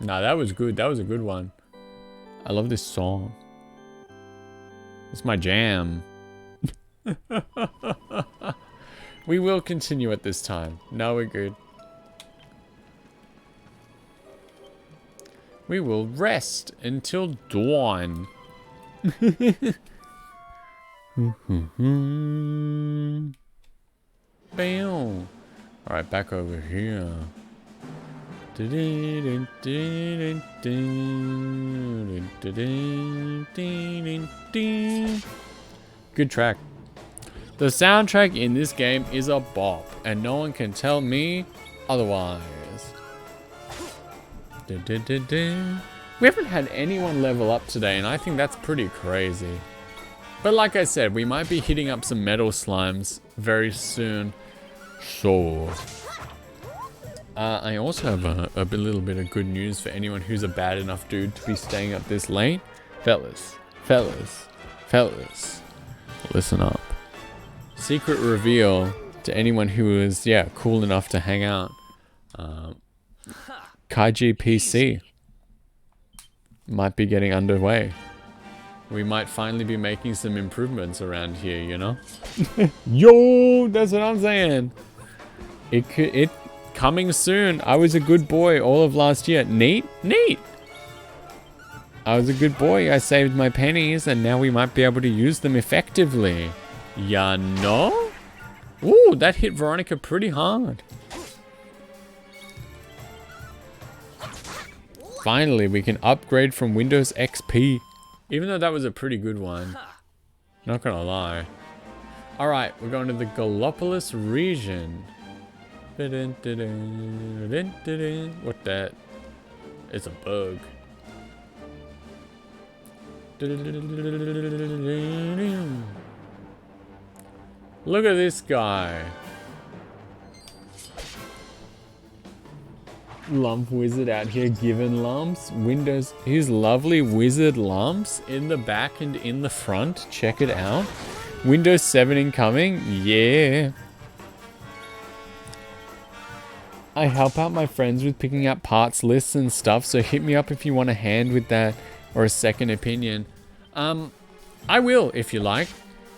Nah, that was good. That was a good one. I love this song. It's my jam. We will continue at this time. No, we're good. We will rest until dawn. Bam. Alright, back over here. Good track. The soundtrack in this game is a bop, and no one can tell me otherwise. We haven't had anyone level up today, and I think that's pretty crazy. But like I said, we might be hitting up some metal slimes very soon. So, I also have a little bit of good news for anyone who's a bad enough dude to be staying up this late. Fellas, listen up. Secret reveal to anyone who is, yeah, cool enough to hang out. Kaiji PC might be getting underway. We might finally be making some improvements around here, you know? Yo, that's what I'm saying. It coming soon. I was a good boy all of last year. Neat. I was a good boy. I saved my pennies, and now we might be able to use them effectively. Ya know? Ooh, that hit Veronica pretty hard. Finally, we can upgrade from Windows XP. Even though that was a pretty good one. Not gonna lie. Alright, we're going to the Gallopolis region. What that? It's a bug. Look at this guy. Lump wizard out here giving lumps. Windows, his lovely wizard lumps in the back and in the front. Check it out. Windows 7 incoming. Yeah. I help out my friends with picking out parts lists and stuff, so hit me up if you want a hand with that or a second opinion. I will if you like.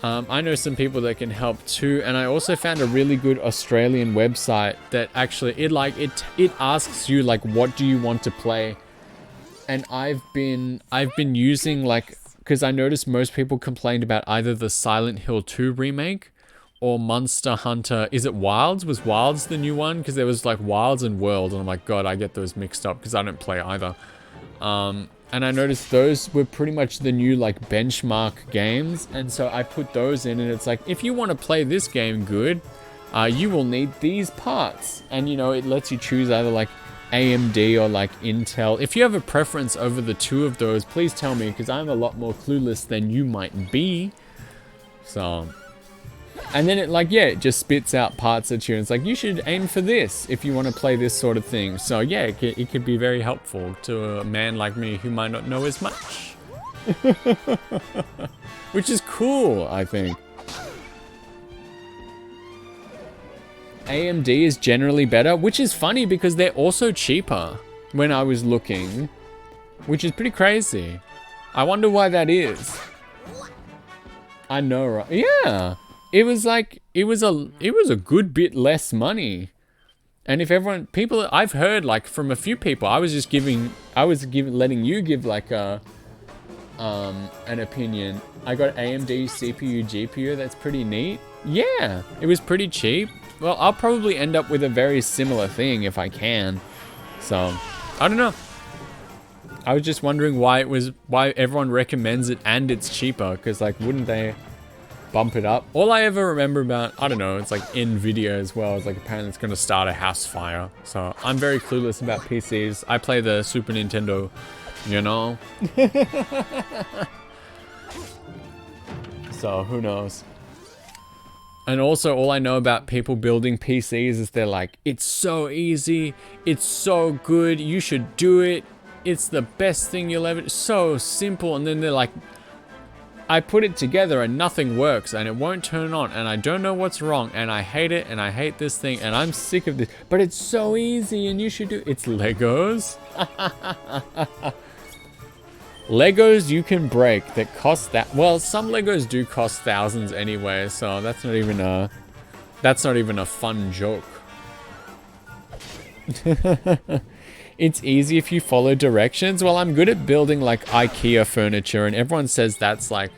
I know some people that can help too, and I also found a really good Australian website that actually it asks you like, what do you want to play? And I've been using like, because I noticed most people complained about either the Silent Hill 2 remake or Monster Hunter. Is it Wilds? Was Wilds the new one? Because there was like Wilds and World, and I'm like, God, I get those mixed up because I don't play either. And I noticed those were pretty much the new like benchmark games, and so I put those in, and it's like, if you want to play this game good, you will need these parts. And you know, it lets you choose either like AMD or like Intel. If you have a preference over the two of those, please tell me, because I'm a lot more clueless than you might be. So, and then it like, yeah, it just spits out parts at you, and it's like, you should aim for this if you want to play this sort of thing. So yeah, it could be very helpful to a man like me who might not know as much. Which is cool, I think. AMD is generally better, which is funny because they're also cheaper when I was looking, which is pretty crazy. I wonder why that is. I know, right? Yeah. It was like, it was a good bit less money. And if I've heard like from a few people, letting you give like an opinion. I got AMD CPU, GPU, that's pretty neat. Yeah, it was pretty cheap. Well, I'll probably end up with a very similar thing if I can. So, I don't know. I was just wondering why everyone recommends it and it's cheaper, because like, wouldn't they bump it up? All I ever remember about, I don't know, it's like NVIDIA as well. It's like apparently it's going to start a house fire. So I'm very clueless about PCs. I play the Super Nintendo, you know? So who knows? And also all I know about people building PCs is they're like, it's so easy. It's so good. You should do it. It's the best thing you'll ever, so simple. And then they're like, I put it together and nothing works and it won't turn on and I don't know what's wrong and I hate it and I hate this thing and I'm sick of this. But it's so easy and you should do it's Legos. Legos you can break that cost that. Well, some Legos do cost thousands anyway, so that's not even a fun joke. It's easy if you follow directions. Well, I'm good at building like IKEA furniture and everyone says that's like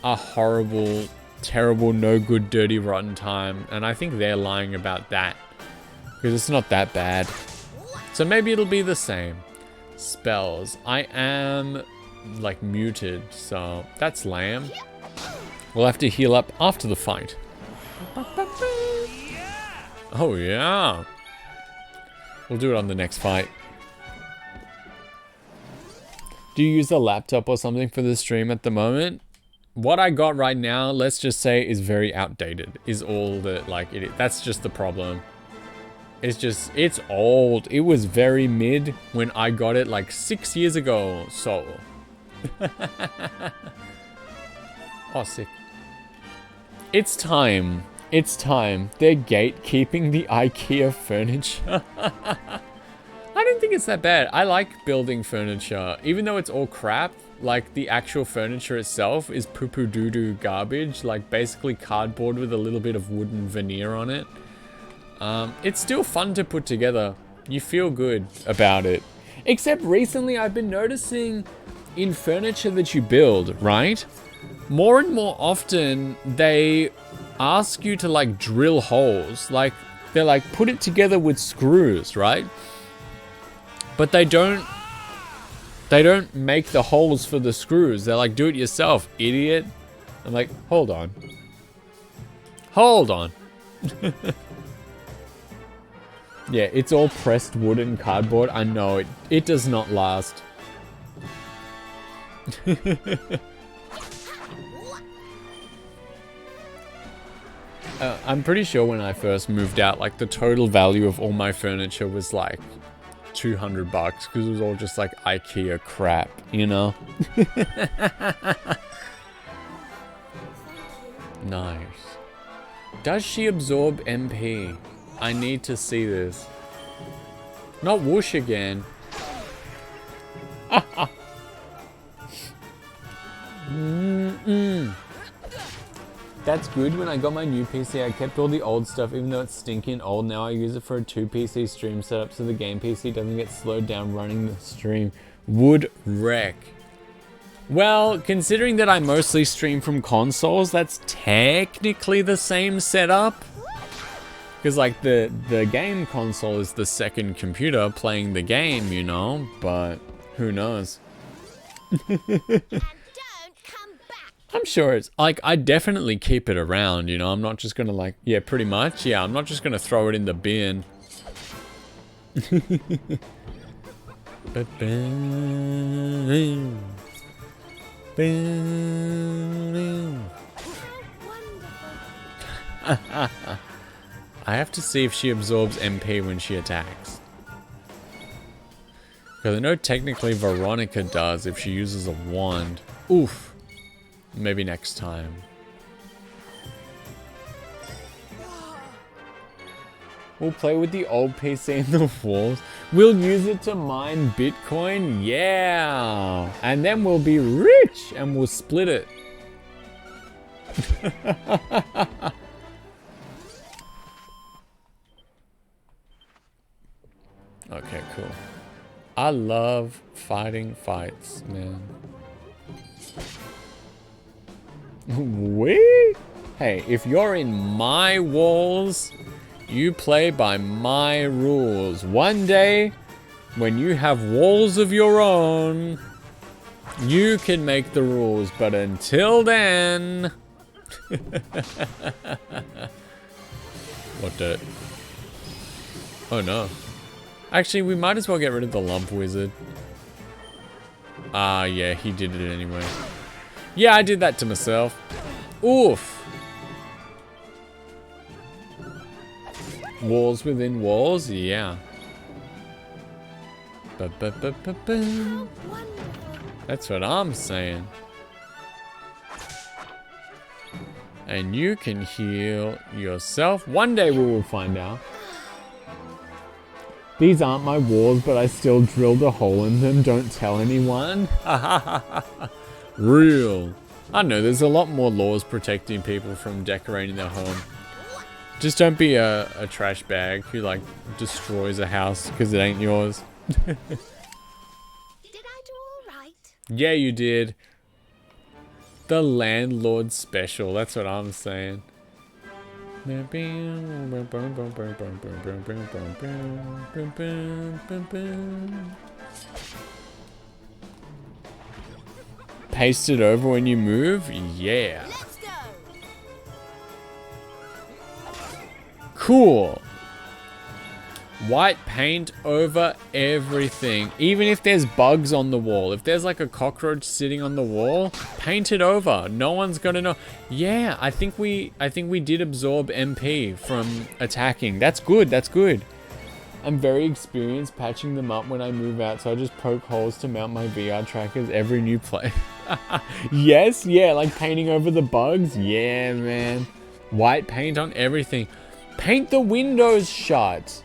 a horrible, terrible, no good, dirty, rotten time. And I think they're lying about that because it's not that bad. So maybe it'll be the same. Spells. I am like muted, so that's lame. We'll have to heal up after the fight. Oh yeah. We'll do it on the next fight. Do you use a laptop or something for the stream at the moment? What I got right now, let's just say, is very outdated. Is all that, like, that's just the problem. It's old. It was very mid when I got it like 6 years ago, so. Oh, sick. It's time. It's time. They're gatekeeping the IKEA furniture. I don't think it's that bad. I like building furniture. Even though it's all crap, like the actual furniture itself is poo-poo-doo-doo garbage. Like basically cardboard with a little bit of wooden veneer on it. It's still fun to put together. You feel good about it. Except recently I've been noticing in furniture that you build, right? More and more often they ask you to like drill holes. Like they're like put it together with screws, right? But they don't make the holes for the screws. They're like, do it yourself, idiot. I'm like, hold on. Hold on. Yeah, it's all pressed wood and cardboard. I know it does not last. I'm pretty sure when I first moved out, like the total value of all my furniture was like $200 because it was all just like IKEA crap, you know? Nice. Does she absorb MP? I need to see this. Not whoosh again. That's good. When I got my new PC, I kept all the old stuff, even though it's stinking old. Now I use it for a 2-PC stream setup so the game PC doesn't get slowed down running the stream. Would wreck. Well, considering that I mostly stream from consoles, that's technically the same setup. Because like the game console is the second computer playing the game, you know, but who knows? I'm sure it's like, I definitely keep it around, you know. I'm not just gonna like, yeah, pretty much. Yeah, I'm not just gonna throw it in the bin. I have to see if she absorbs MP when she attacks. Because I know technically Veronica does if she uses a wand. Oof. Maybe next time. We'll play with the old PC in the walls. We'll use it to mine Bitcoin. Yeah. And then we'll be rich and we'll split it. Okay, cool. I love fighting fights, man. Wait. Hey, if you're in my walls, you play by my rules. One day, when you have walls of your own, you can make the rules. But until then... What the... Oh no. Actually, we might as well get rid of the lump wizard. Ah, yeah, he did it anyway. Yeah, I did that to myself. Oof. Walls within walls? Yeah. That's what I'm saying. And you can heal yourself. One day we will find out. These aren't my walls, but I still drilled a hole in them. Don't tell anyone. Real. I know there's a lot more laws protecting people from decorating their home. Just don't be a trash bag who like destroys a house because it ain't yours. Did I do all right? Yeah, you did. The landlord special. That's what I'm saying. Paste it over when you move? Yeah. Let's go. Cool. White paint over everything. Even if there's bugs on the wall. If there's like a cockroach sitting on the wall, paint it over. No one's gonna know. Yeah, I think we did absorb MP from attacking. That's good, that's good. I'm very experienced patching them up when I move out, so I just poke holes to mount my VR trackers every new play. Yes, yeah, like painting over the bugs. Yeah, man. White paint on everything. Paint the windows shut.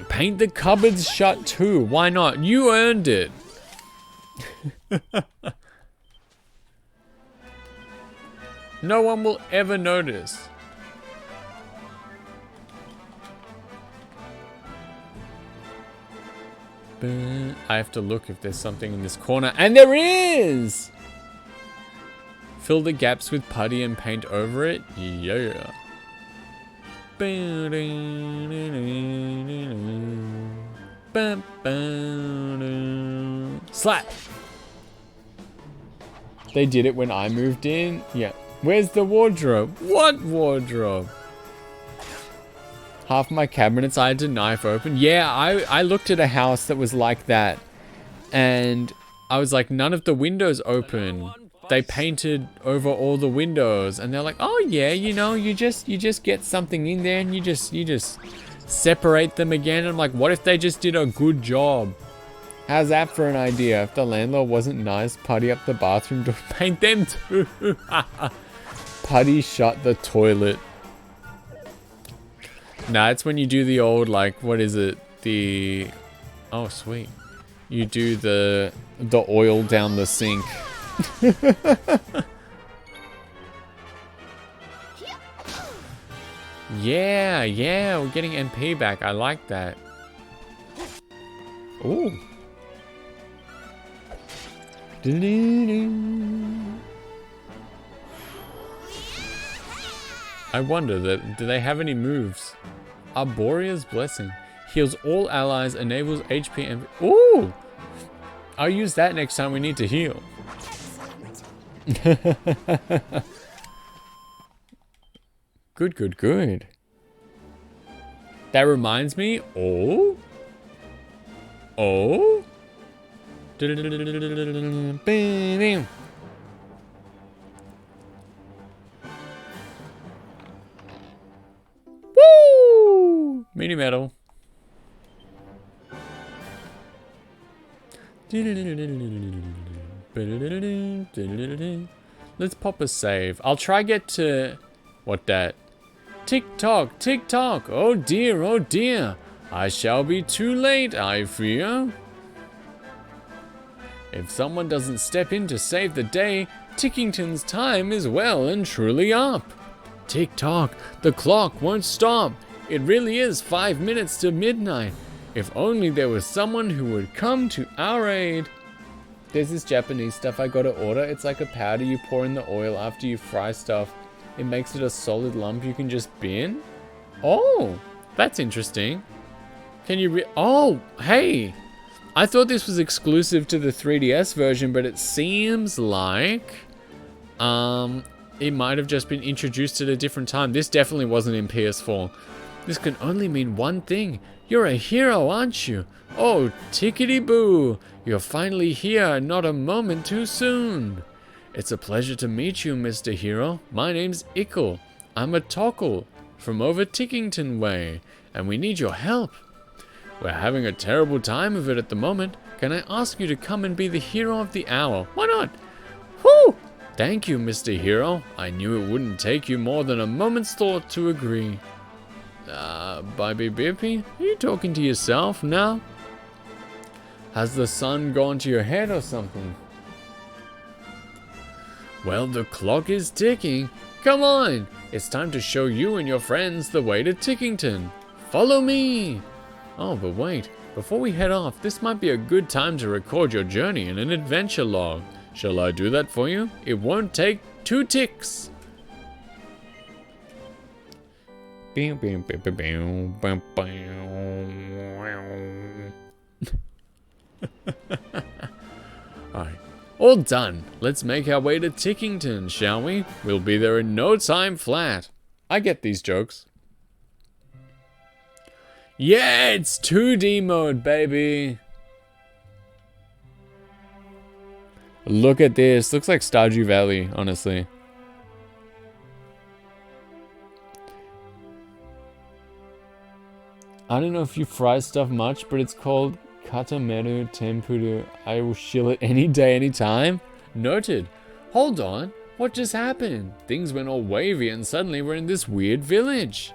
Paint the cupboards shut too. Why not? You earned it. No one will ever notice. I have to look if there's something in this corner. And there is! Fill the gaps with putty and paint over it. Yeah. Slap! They did it when I moved in. Yeah. Where's the wardrobe? What wardrobe? Half my cabinets I had to knife open. Yeah, I looked at a house that was like that. And I was like, none of the windows open. They painted over all the windows. And they're like, oh yeah, you know, you just get something in there and you just separate them again. And I'm like, what if they just did a good job? How's that for an idea? If the landlord wasn't nice, putty up the bathroom door, paint them too. Putty shut the toilet. Nah, it's when you do the old, like, what is it? The, oh sweet. You do the oil down the sink. Yeah, we're getting MP back. I like that. Ooh. I wonder, do they have any moves? Arboria's Blessing. Heals all allies, enables HP and... Ooh! I'll use that next time we need to heal. Good. That reminds me... Oh? Woo! Mini metal. Let's pop a save. I'll try get to... What that? Tick tock. Oh dear. I shall be too late, I fear. If someone doesn't step in to save the day, Tickington's time is well and truly up. Tick tock, the clock won't stop. It really is 5 minutes to midnight. If only there was someone who would come to our aid. There's this Japanese stuff I gotta order. It's like a powder you pour in the oil after you fry stuff. It makes it a solid lump you can just bin. Oh, that's interesting. Can you oh, hey. I thought this was exclusive to the 3DS version, but it seems like it might have just been introduced at a different time. This definitely wasn't in PS4. This can only mean one thing. You're a hero, aren't you? Oh, tickety-boo. You're finally here, not a moment too soon. It's a pleasure to meet you, Mr. Hero. My name's Ickle. I'm a Tockle from over Tickington way, and we need your help. We're having a terrible time of it at the moment. Can I ask you to come and be the hero of the hour? Why not? Whoo! Thank you, Mr. Hero. I knew it wouldn't take you more than a moment's thought to agree. Bibby Bippy? Are you talking to yourself now? Has the sun gone to your head or something? Well, the clock is ticking. Come on! It's time to show you and your friends the way to Tickington. Follow me! Oh, but wait. Before we head off, this might be a good time to record your journey in an adventure log. Shall I do that for you? It won't take 2 ticks. Alright, all done. Let's make our way to Tickington, shall we? We'll be there in no time flat. I get these jokes. Yeah, it's 2D mode, baby. Look at this. Looks like Stardew Valley, honestly. I don't know if you fry stuff much, but it's called Katameru Tempuru. I will shill it any day, any time. Noted. Hold on. What just happened? Things went all wavy and suddenly we're in this weird village.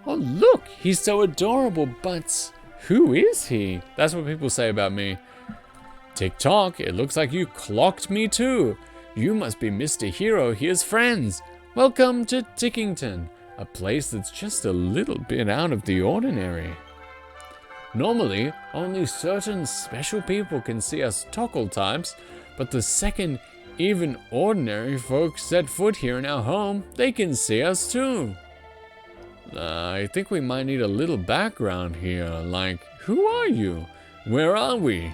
Oh, look. He's so adorable, but who is he? That's what people say about me. Tick-tock, it looks like you clocked me too. You must be Mr. Hero here's friends. Welcome to Tickington, a place that's just a little bit out of the ordinary. Normally, only certain special people can see us Tockle types, but the second even ordinary folks set foot here in our home, they can see us too. I think we might need a little background here, like, who are you? Where are we?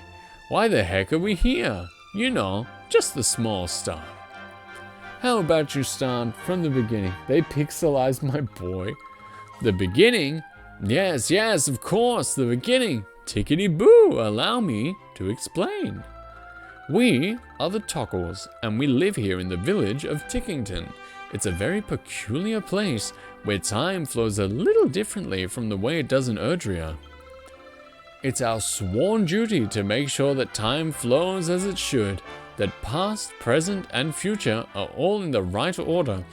Why the heck are we here? You know, just the small stuff. How about you start from the beginning? They pixelized my boy. The beginning? Yes, of course, the beginning. Tickety-boo, allow me to explain. We are the Tockles, and we live here in the village of Tickington. It's a very peculiar place where time flows a little differently from the way it does in Erdrea. It's our sworn duty to make sure that time flows as it should, that past, present, and future are all in the right order,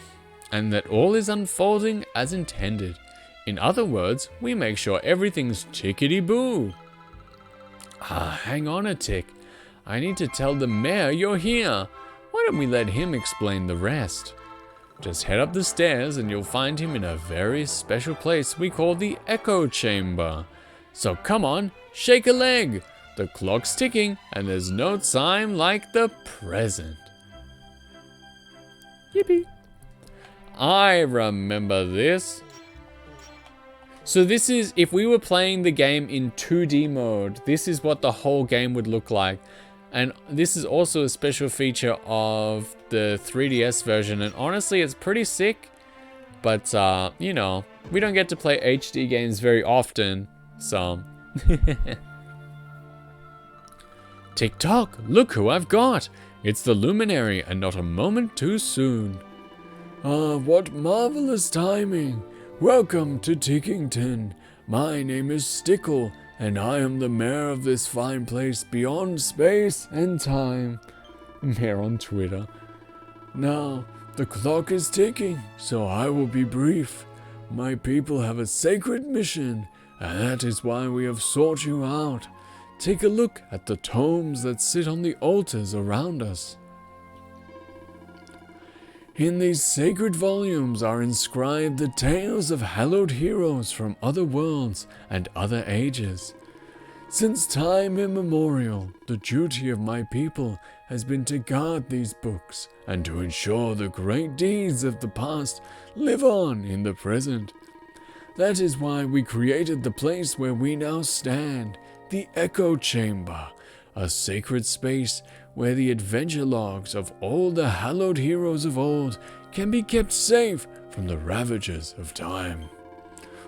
and that all is unfolding as intended. In other words, we make sure everything's tickety-boo. Hang on a tick. I need to tell the mayor you're here. Why don't we let him explain the rest? Just head up the stairs and you'll find him in a very special place we call the Echo Chamber. So come on, shake a leg. The clock's ticking and there's no time like the present. Yippee. I remember this. So this is, if we were playing the game in 2D mode, this is what the whole game would look like. And this is also a special feature of the 3DS version. And honestly, it's pretty sick. But, you know, we don't get to play HD games very often. So, Tick-tock, look who I've got. It's the Luminary and not a moment too soon. What marvelous timing. Welcome to Tickington. My name is Stickle, and I am the mayor of this fine place beyond space and time. Mayor on Twitter. Now, the clock is ticking, so I will be brief. My people have a sacred mission, and that is why we have sought you out. Take a look at the tomes that sit on the altars around us. In these sacred volumes are inscribed the tales of hallowed heroes from other worlds and other ages. Since time immemorial, the duty of my people has been to guard these books and to ensure the great deeds of the past live on in the present. That is why we created the place where we now stand, the Echo Chamber, a sacred space where the adventure logs of all the hallowed heroes of old can be kept safe from the ravages of time.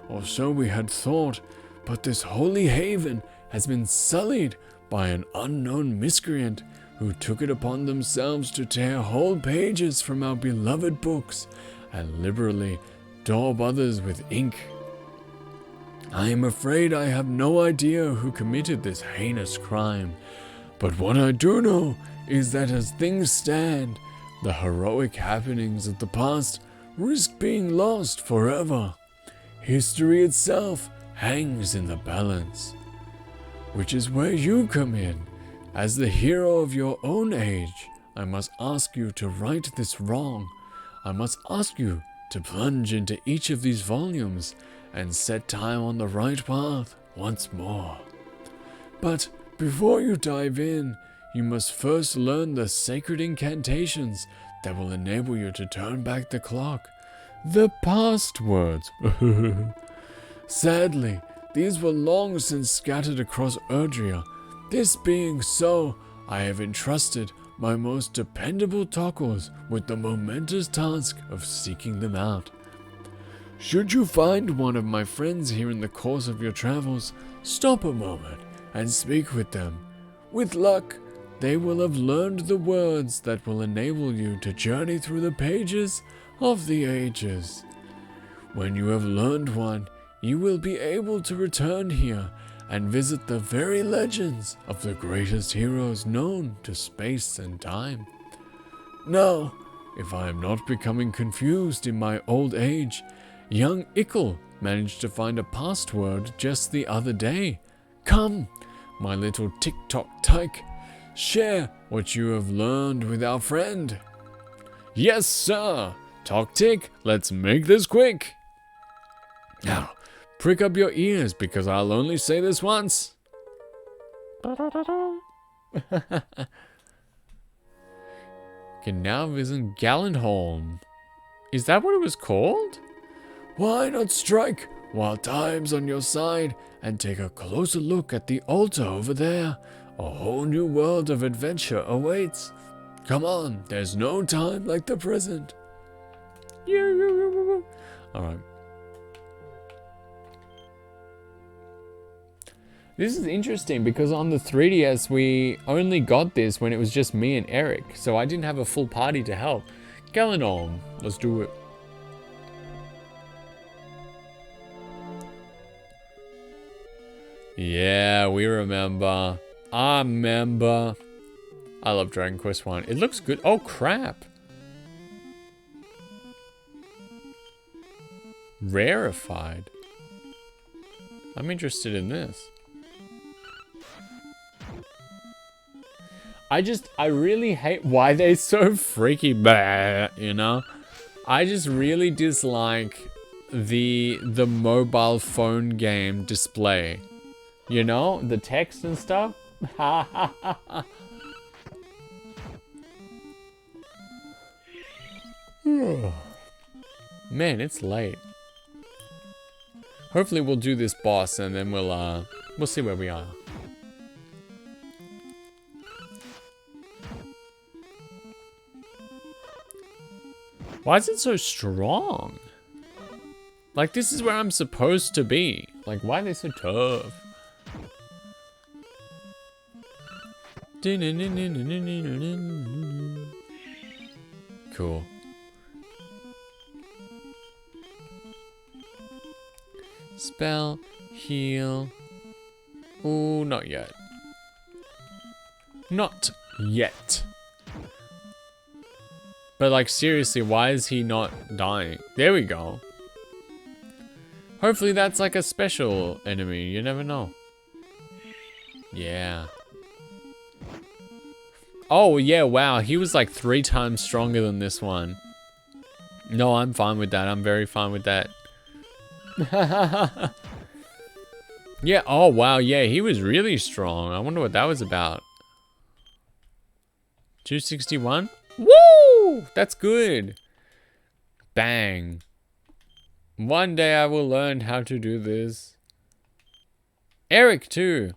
Or so we had thought, but this holy haven has been sullied by an unknown miscreant who took it upon themselves to tear whole pages from our beloved books and liberally daub others with ink. I am afraid I have no idea who committed this heinous crime, but what I do know is that as things stand, The heroic happenings of the past risk being lost forever. History itself hangs in the balance. Which is where you come in. As the hero of your own age, I must ask you to right this wrong. I must ask you to plunge into each of these volumes and set time on the right path once more. But before you dive in, you must first learn the sacred incantations that will enable you to turn back the clock. The past words. Sadly, these were long since scattered across Erdrea. This being so, I have entrusted my most dependable Tockles with the momentous task of seeking them out. Should you find one of my friends here in the course of your travels, stop a moment and speak with them. With luck, they will have learned the words that will enable you to journey through the pages of the ages. When you have learned one, you will be able to return here and visit the very legends of the greatest heroes known to space and time. Now, if I am not becoming confused in my old age, young Ickle managed to find a password just the other day. Come, my little tick-tock tyke, share what you have learned with our friend. Yes, sir. Tock-tick, let's make this quick. Now, prick up your ears because I'll only say this once. Can now visit Gallenholm. Is that what it was called? Why not strike while time's on your side and take a closer look at the altar over there? A whole new world of adventure awaits. Come on, there's no time like the present. Alright. This is interesting because on the 3DS we only got this when it was just me and Eric, so I didn't have a full party to help. Gallenholm, let's do it. Yeah, we remember. I remember. I love Dragon Quest 1. It looks good. Oh, crap. Rarefied. I'm interested in this. I really hate why they're so freaky, you know? I just really dislike the mobile phone game display. You know, the text and stuff. Man, it's late. Hopefully we'll do this boss and then we'll see where we are. Why is it so strong? Like, this is where I'm supposed to be. Like, why are they so tough? Cool. Spell, heal. Ooh, not yet. Not yet. But like, seriously, why is he not dying? There we go. Hopefully that's like a special enemy. You never know. Yeah. Oh, yeah, wow. He was like 3 times stronger than this one. No, I'm fine with that. I'm very fine with that. Yeah, oh, wow. Yeah, he was really strong. I wonder what that was about. 261? Woo! That's good. Bang. One day I will learn how to do this. Eric, too.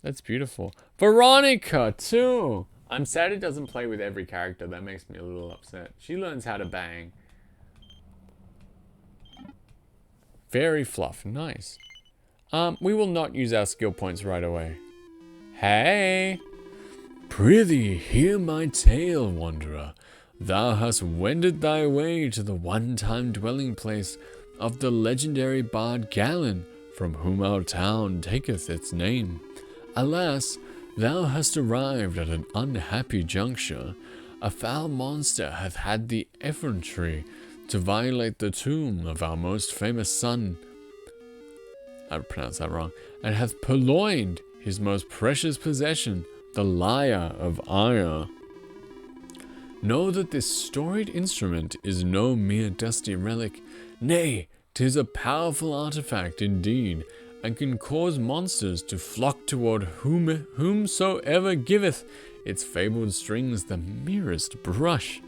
That's beautiful. Veronica, too. I'm sad it doesn't play with every character. That makes me a little upset. She learns how to bang. Very fluff. Nice. We will not use our skill points right away. Hey. Prithee, hear my tale, wanderer. Thou hast wended thy way to the one-time dwelling place of the legendary bard Galen, from whom our town taketh its name. Alas, thou hast arrived at an unhappy juncture. A foul monster hath had the effrontery to violate the tomb of our most famous son. I pronounced that wrong. And hath purloined his most precious possession, the lyre of ire. Know that this storied instrument is no mere dusty relic. Nay, 'tis a powerful artifact indeed, and can cause monsters to flock toward whomsoever giveth its fabled strings the merest brush.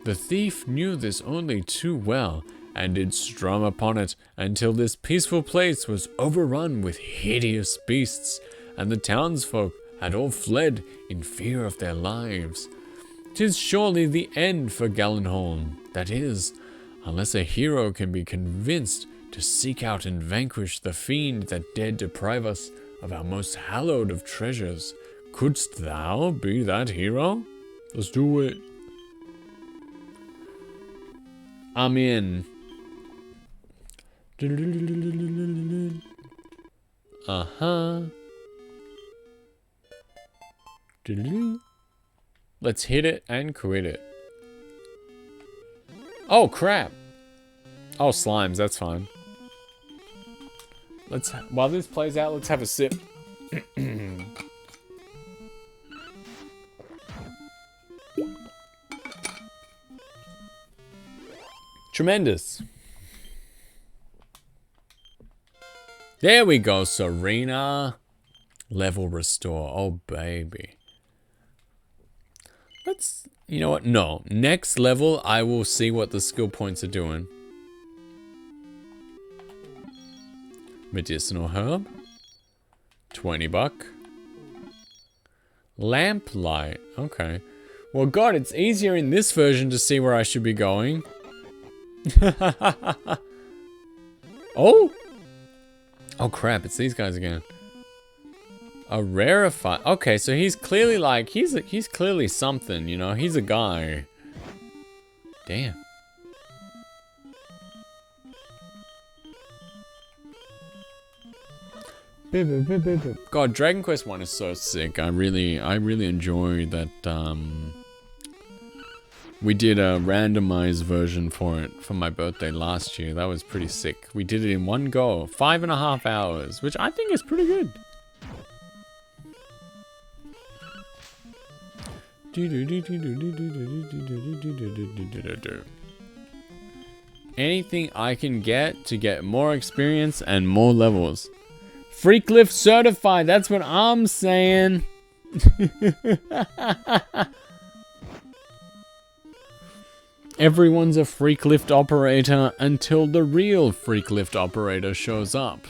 The thief knew this only too well, and did strum upon it until this peaceful place was overrun with hideous beasts, and the townsfolk had all fled in fear of their lives. 'Tis surely the end for Gallenholm, that is, unless a hero can be convinced to seek out and vanquish the fiend that dared deprive us of our most hallowed of treasures. Couldst thou be that hero? Let's do it. I'm in. Uh-huh. Let's hit it and quit it. Oh, crap. Oh, slimes, that's fine. While this plays out, let's have a sip. Tremendous. There we go, Serena. Level restore. Oh, baby. Let's, you know what? No. Next level, I will see what the skill points are doing. Medicinal herb. 20 buck. Lamplight. Okay. Well, God, it's easier in this version to see where I should be going. Oh! Oh, crap. It's these guys again. A rarefied. Okay, so he's clearly like, he's clearly something, you know? He's a guy. Damn. God, Dragon Quest 1 is so sick. I really enjoyed that. We did a randomized version for it for my birthday last year. That was pretty sick. We did it in one go, 5.5 hours, which I think is pretty good. Anything I can get to get more experience and more levels. Freak lift certified, that's what I'm saying. Everyone's a freak lift operator until the real freak lift operator shows up.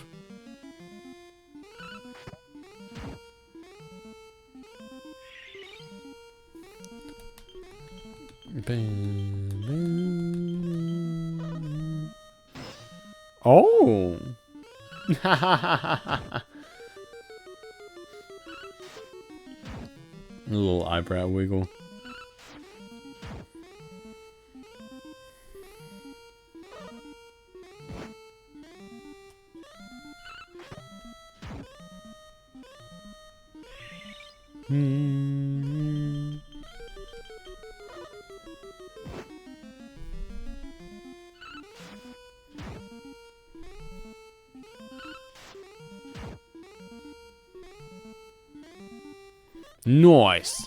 Oh! A little eyebrow wiggle. Nice.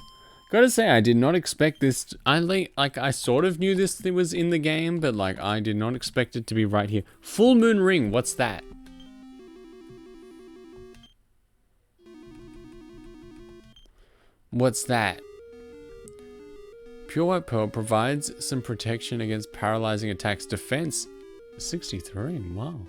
Gotta say, I did not expect this. I sort of knew this was in the game, but like I did not expect it to be right here. Full moon ring. What's that? What's that? Pure White Pearl provides some protection against paralyzing attacks. Defense 63. Wow.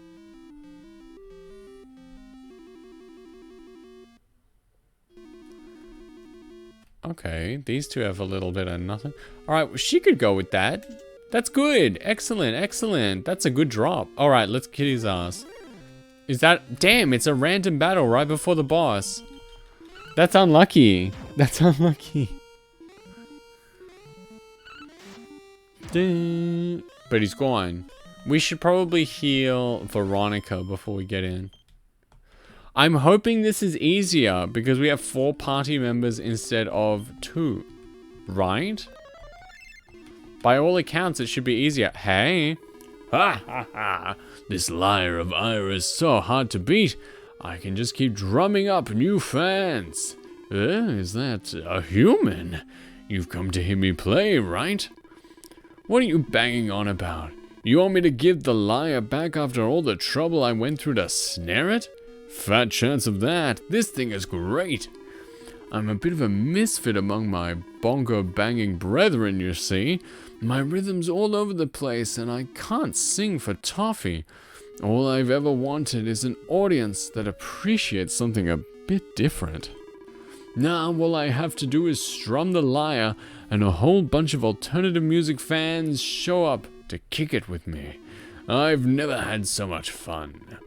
Okay, these two have a little bit of nothing. Alright, well, she could go with that. That's good. Excellent, excellent. That's a good drop. Alright, let's kill his ass. Is that... Damn, it's a random battle right before the boss. That's unlucky. That's unlucky. But he's gone. We should probably heal Veronica before we get in. I'm hoping this is easier because we have 4 party members instead of 2. Right? By all accounts, it should be easier. Hey? Ha ha ha. This lyre of Ira is so hard to beat. I can just keep drumming up new fans. Is that a human? You've come to hear me play, right? What are you banging on about? You want me to give the lyre back after all the trouble I went through to snare it? Fat chance of that. This thing is great. I'm a bit of a misfit among my bongo banging brethren, you see. My rhythm's all over the place and I can't sing for toffee. All I've ever wanted is an audience that appreciates something a bit different. Now all I have to do is strum the lyre and a whole bunch of alternative music fans show up to kick it with me. I've never had so much fun.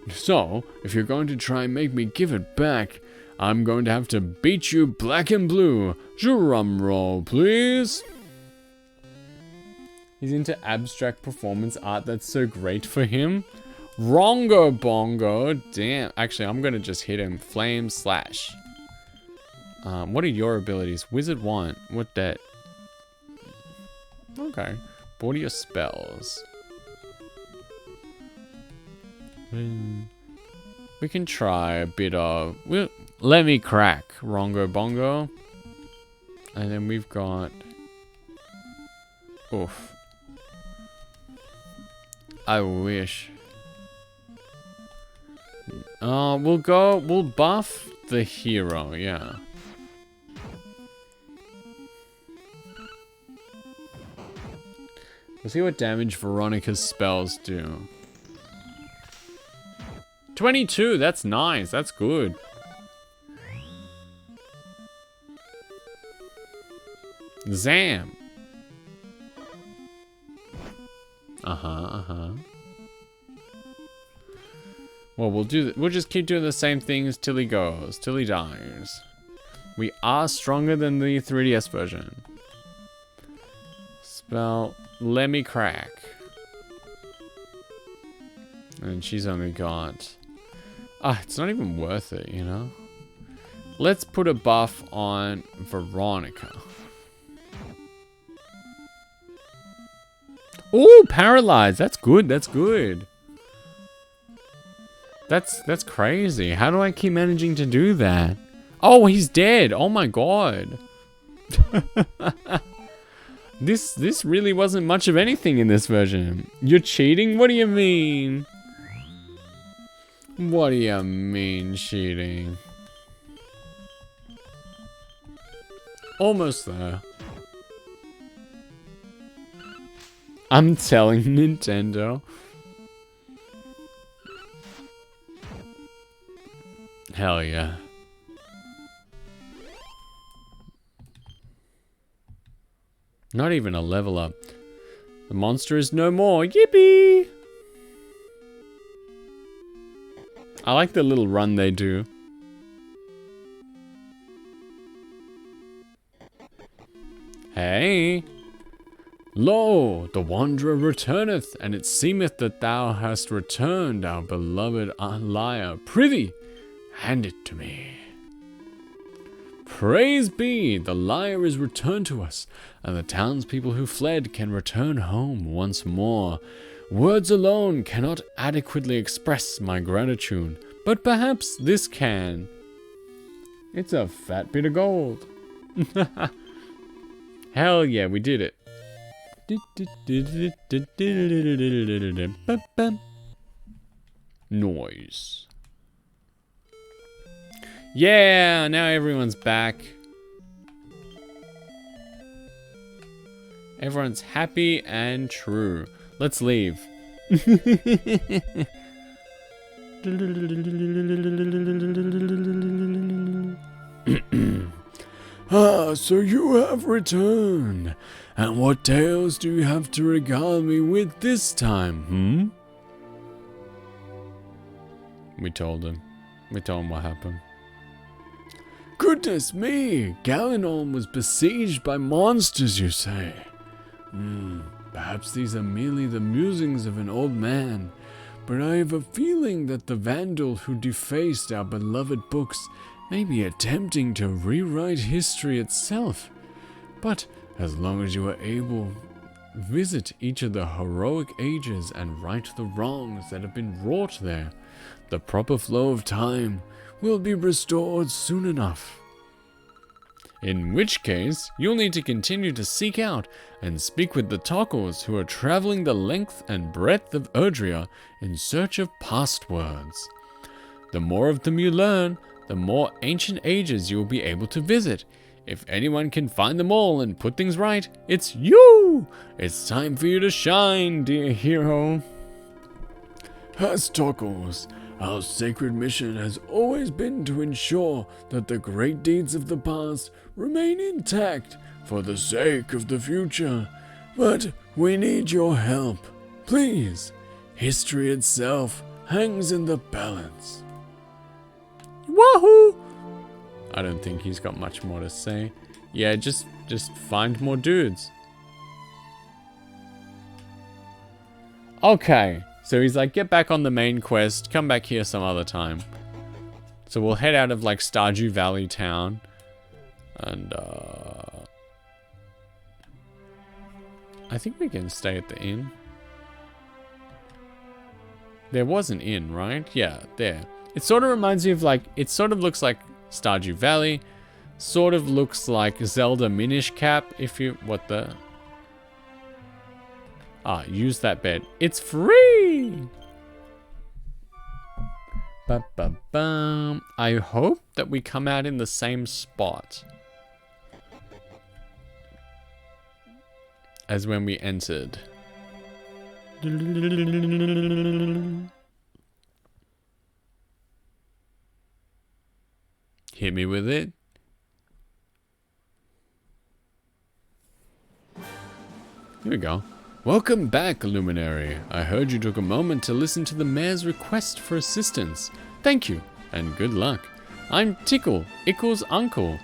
So, if you're going to try and make me give it back, I'm going to have to beat you black and blue. Drum roll, please. He's into abstract performance art. That's so great for him. Rongo bongo. Damn. Actually, I'm going to just hit him. Flame slash. What are your abilities? Wizard 1. What that? Okay. What are your spells? We can try a bit of... Let me crack. Rongo bongo. And then we've got... Oof. I wish. We'll buff the hero, yeah. We'll see what damage Veronica's spells do. 22, that's nice, that's good. Zam. Well, we'll just keep doing the same things till he goes, till he dies. We are stronger than the 3DS version. Spell, let me crack. And she's only got... it's not even worth it, you know? Let's put a buff on Veronica. Ooh, paralyzed. That's good. That's good. That's crazy. How do I keep managing to do that? Oh, he's dead. Oh my god. This really wasn't much of anything in this version. You're cheating? What do you mean? What do you mean cheating? Almost there. I'm telling Nintendo. Hell yeah. Not even a level up. The monster is no more. Yippee! I like the little run they do. Hey! Lo, the wanderer returneth, and it seemeth that thou hast returned, our beloved lyre. Prithee, hand it to me. Praise be, the lyre is returned to us, and the townspeople who fled can return home once more. Words alone cannot adequately express my gratitude, but perhaps this can. It's a fat bit of gold. Hell yeah, we did it. Noise. Yeah, now everyone's back. Everyone's happy and true. Let's leave. So you have returned. And what tales do you have to regale me with this time, We told him. We told him what happened. Goodness me! Galenorm was besieged by monsters, you say? Perhaps these are merely the musings of an old man, but I have a feeling that the vandal who defaced our beloved books may be attempting to rewrite history itself. But as long as you are able visit each of the heroic ages and right the wrongs that have been wrought there, the proper flow of time will be restored soon enough. In which case, you'll need to continue to seek out and speak with the Tockles who are traveling the length and breadth of Erdrea in search of past words. The more of them you learn, the more ancient ages you will be able to visit. If anyone can find them all and put things right, it's you! It's time for you to shine, dear hero. As Tockles, our sacred mission has always been to ensure that the great deeds of the past remain intact for the sake of the future. But we need your help. Please, history itself hangs in the balance. Wahoo! I don't think he's got much more to say. Yeah, just find more dudes. Okay, so he's like, get back on the main quest, come back here some other time. So we'll head out of like Stardew Valley town. And I think we can stay at the inn. There was an inn, right? Yeah, there. It sort of reminds me of like, it sort of looks like Stardew Valley. Sort of looks like Zelda Minish Cap if you, what the? Use that bed. It's free! Ba-ba-bum. I hope that we come out in the same spot as when we entered. Hit me with it. Here we go. Welcome back, Luminary. I heard you took a moment to listen to the mayor's request for assistance. Thank you, and good luck. I'm Tickle, Ickle's uncle.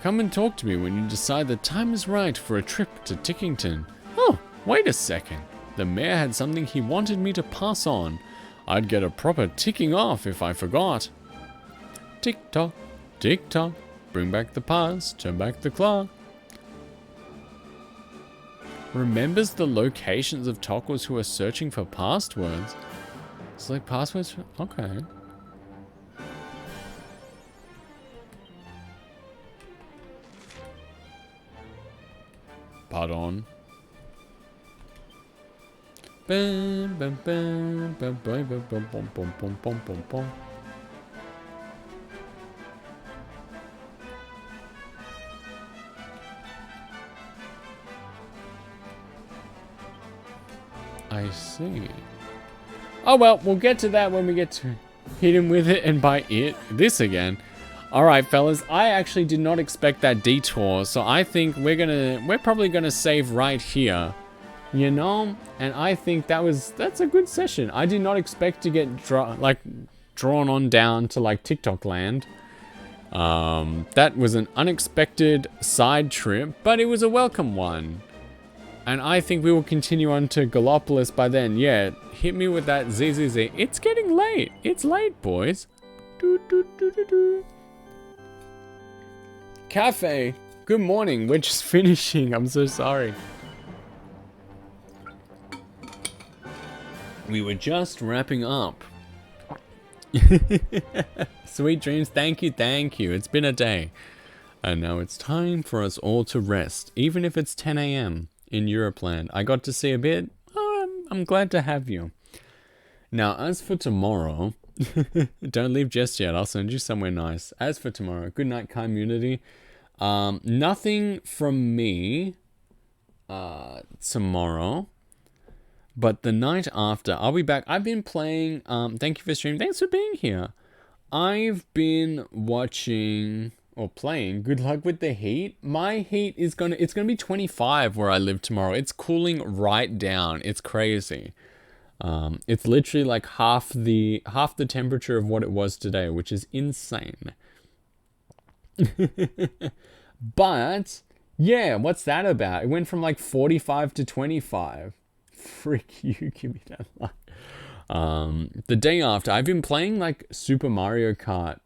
Come and talk to me when you decide the time is right for a trip to Tickington. Oh, wait a second. The mayor had something he wanted me to pass on. I'd get a proper ticking off if I forgot. Tick-tock, tick-tock. Bring back the past, turn back the clock. Remembers the locations of Tockles who are searching for passwords. It's like passwords. Okay. Pardon. Bam, bam, bam, bam, bam, bam, bam, bam, bam, bam, bam, bam, bam. I see. Oh well, we'll get to that when we get to hit him with it, and by it, this again. Alright fellas, I actually did not expect that detour, so I think we're probably gonna save right here. You know? And I think that's a good session. I did not expect to get drawn on down to like TikTok land. That was an unexpected side trip, but it was a welcome one. And I think we will continue on to Gallopolis by then. Yeah, hit me with that ZZZ. It's getting late. It's late, boys. Doo, doo, doo, doo, doo. Cafe, good morning. We're just finishing. I'm so sorry. We were just wrapping up. Sweet dreams. Thank you, thank you. It's been a day. And now it's time for us all to rest, even if it's 10 a.m. in Europeland. I got to see a bit. Oh, I'm glad to have you. Now, as for tomorrow, don't leave just yet. I'll send you somewhere nice. As for tomorrow, good night, community. Nothing from me tomorrow. But the night after, I'll be back. I've been playing. Thank you for streaming. Thanks for being here. I've been watching or playing. Good luck with the heat. My heat is it's gonna be 25 where I live tomorrow. It's cooling right down. It's crazy. It's literally like half the temperature of what it was today, which is insane. But yeah, what's that about? It went from like 45 to 25. Frick you, give me that line. The day after, I've been playing like Super Mario Kart.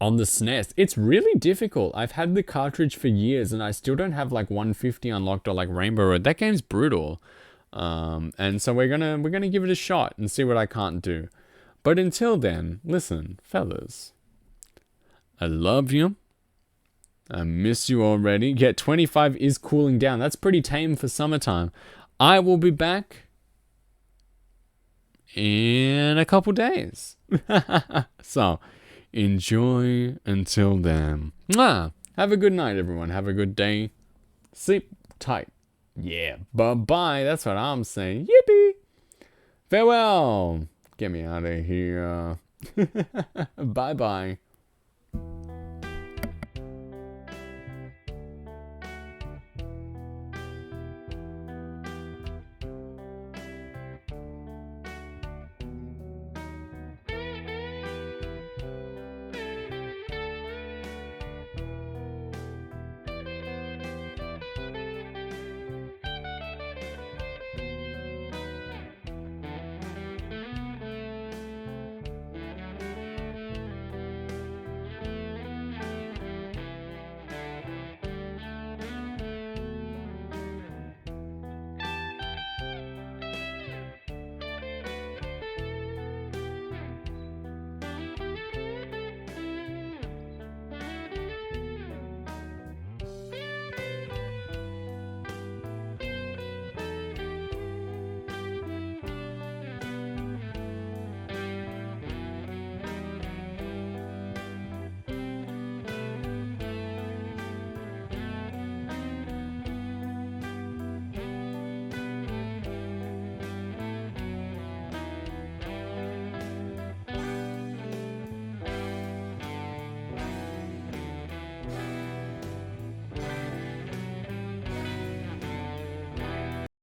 on the SNES. It's really difficult. I've had the cartridge for years and I still don't have like 150 unlocked or like Rainbow Road. That game's brutal. And so we're gonna give it a shot and see what I can't do. But until then, listen, fellas. I love you. I miss you already. Yeah, 25 is cooling down. That's pretty tame for summertime. I will be back in a couple days. So, enjoy until then. Mwah! Have a good night, everyone. Have a good day. Sleep tight. Yeah, bye-bye. That's what I'm saying. Yippee! Farewell. Get me out of here. Bye-bye.